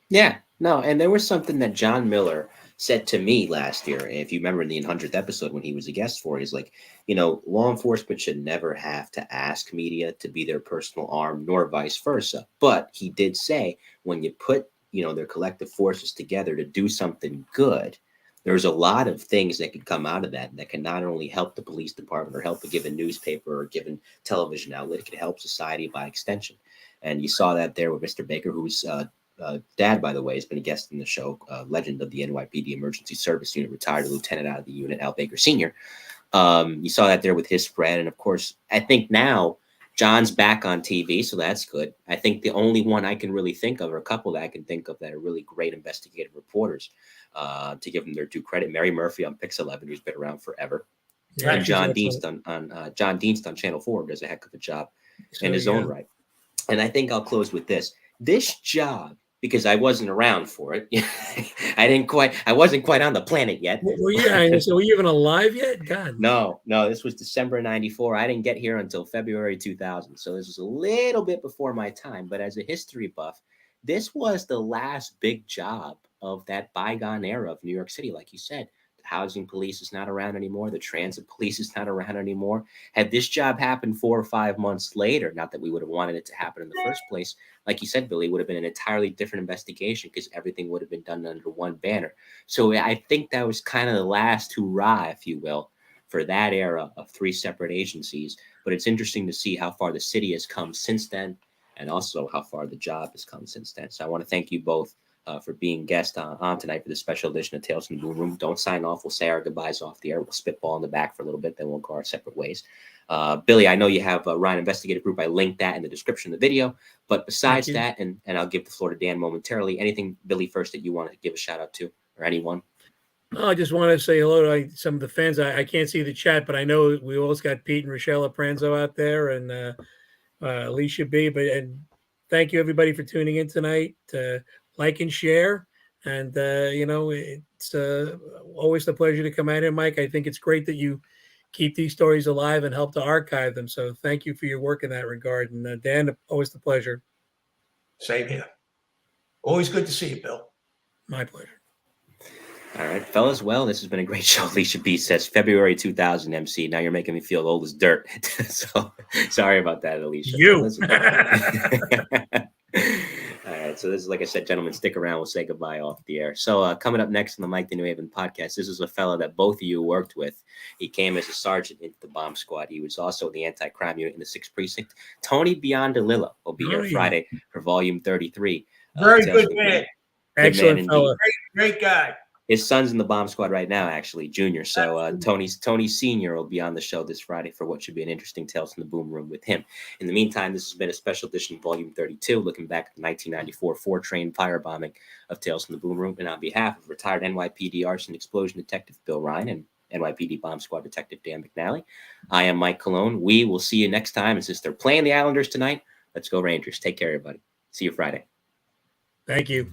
Yeah, no, and there was something that John Miller said to me last year. If you remember in the 100th episode when he was a guest for, he's like, you know, law enforcement should never have to ask media to be their personal arm, nor vice versa. But he did say when you put, you know, their collective forces together to do something good, there's a lot of things that could come out of that can not only help the police department or help a given newspaper or given television outlet, it could help society by extension. And you saw that there with Mr. Baker, who's dad, by the way, has been a guest in the show, legend of the NYPD Emergency Service Unit, retired lieutenant out of the unit, Al Baker Sr. You saw that there with his spread. And of course, I think now John's back on TV, so that's good. I think the only one I can really think of, or a couple that I can think of that are really great investigative reporters, to give them their due credit, Mary Murphy on Pix 11, who's been around forever. Yeah, and John Dienst on John Dienst on Channel 4 does a heck of a job in his own right. And I think I'll close with this. This job, because I wasn't around for it. I wasn't quite on the planet yet. Were you even alive yet? God. No, this was December 94. I didn't get here until February 2000. So this was a little bit before my time. But as a history buff, this was the last big job of that bygone era of New York City. Like you said, the housing police is not around anymore. The transit police is not around anymore. Had this job happened 4 or 5 months later, not that we would have wanted it to happen in the first place, like you said, Billy, it would have been an entirely different investigation because everything would have been done under one banner. So I think that was kind of the last hurrah, if you will, for that era of 3 separate agencies. But it's interesting to see how far the city has come since then, and also how far the job has come since then. So I want to thank you both for being guests on tonight for this special edition of Tales from the Boom Room. Don't sign off. We'll say our goodbyes off the air. We'll spitball in the back for a little bit, then we'll go our separate ways. Billy, I know you have a Ryan Investigative Group. I linked that in the description of the video. But besides that, and I'll give the floor to Dan momentarily, anything, Billy, first that you want to give a shout out to, or anyone? Oh, I just want to say hello to some of the fans. I can't see the chat, but I know we also got Pete and Rochelle Apranzo out there, and Alicia B. And thank you, everybody, for tuning in tonight. Like and share. And, you know, it's always a pleasure to come out here, Mike. I think it's great that you keep these stories alive and help to archive them. So thank you for your work in that regard. And Dan, always the pleasure. Same here. Always good to see you, Bill. My pleasure. All right, fellas. Well, this has been a great show. Alicia B says February 2000 MC. Now you're making me feel old as dirt. So sorry about that, Alicia. You. All right, so this is, like I said, gentlemen, stick around. We'll say goodbye off the air. So coming up next on the Mike the New Haven podcast, this is a fellow that both of you worked with. He came as a sergeant into the bomb squad. He was also the anti-crime unit in the 6th Precinct. Tony Biondelillo will be here Friday for volume 33. Very good man. Excellent fellow. Great guy. His son's in the bomb squad right now, actually, Junior. So Tony Sr. will be on the show this Friday for what should be an interesting Tales from the Boom Room with him. In the meantime, this has been a special edition of Volume 32, looking back at the 1994 4-train firebombing of Tales from the Boom Room. And on behalf of retired NYPD Arson Explosion Detective Bill Ryan and NYPD Bomb Squad Detective Dan McNally, I am Mike Colón. We will see you next time. And since they're playing the Islanders tonight, let's go Rangers. Take care, everybody. See you Friday. Thank you.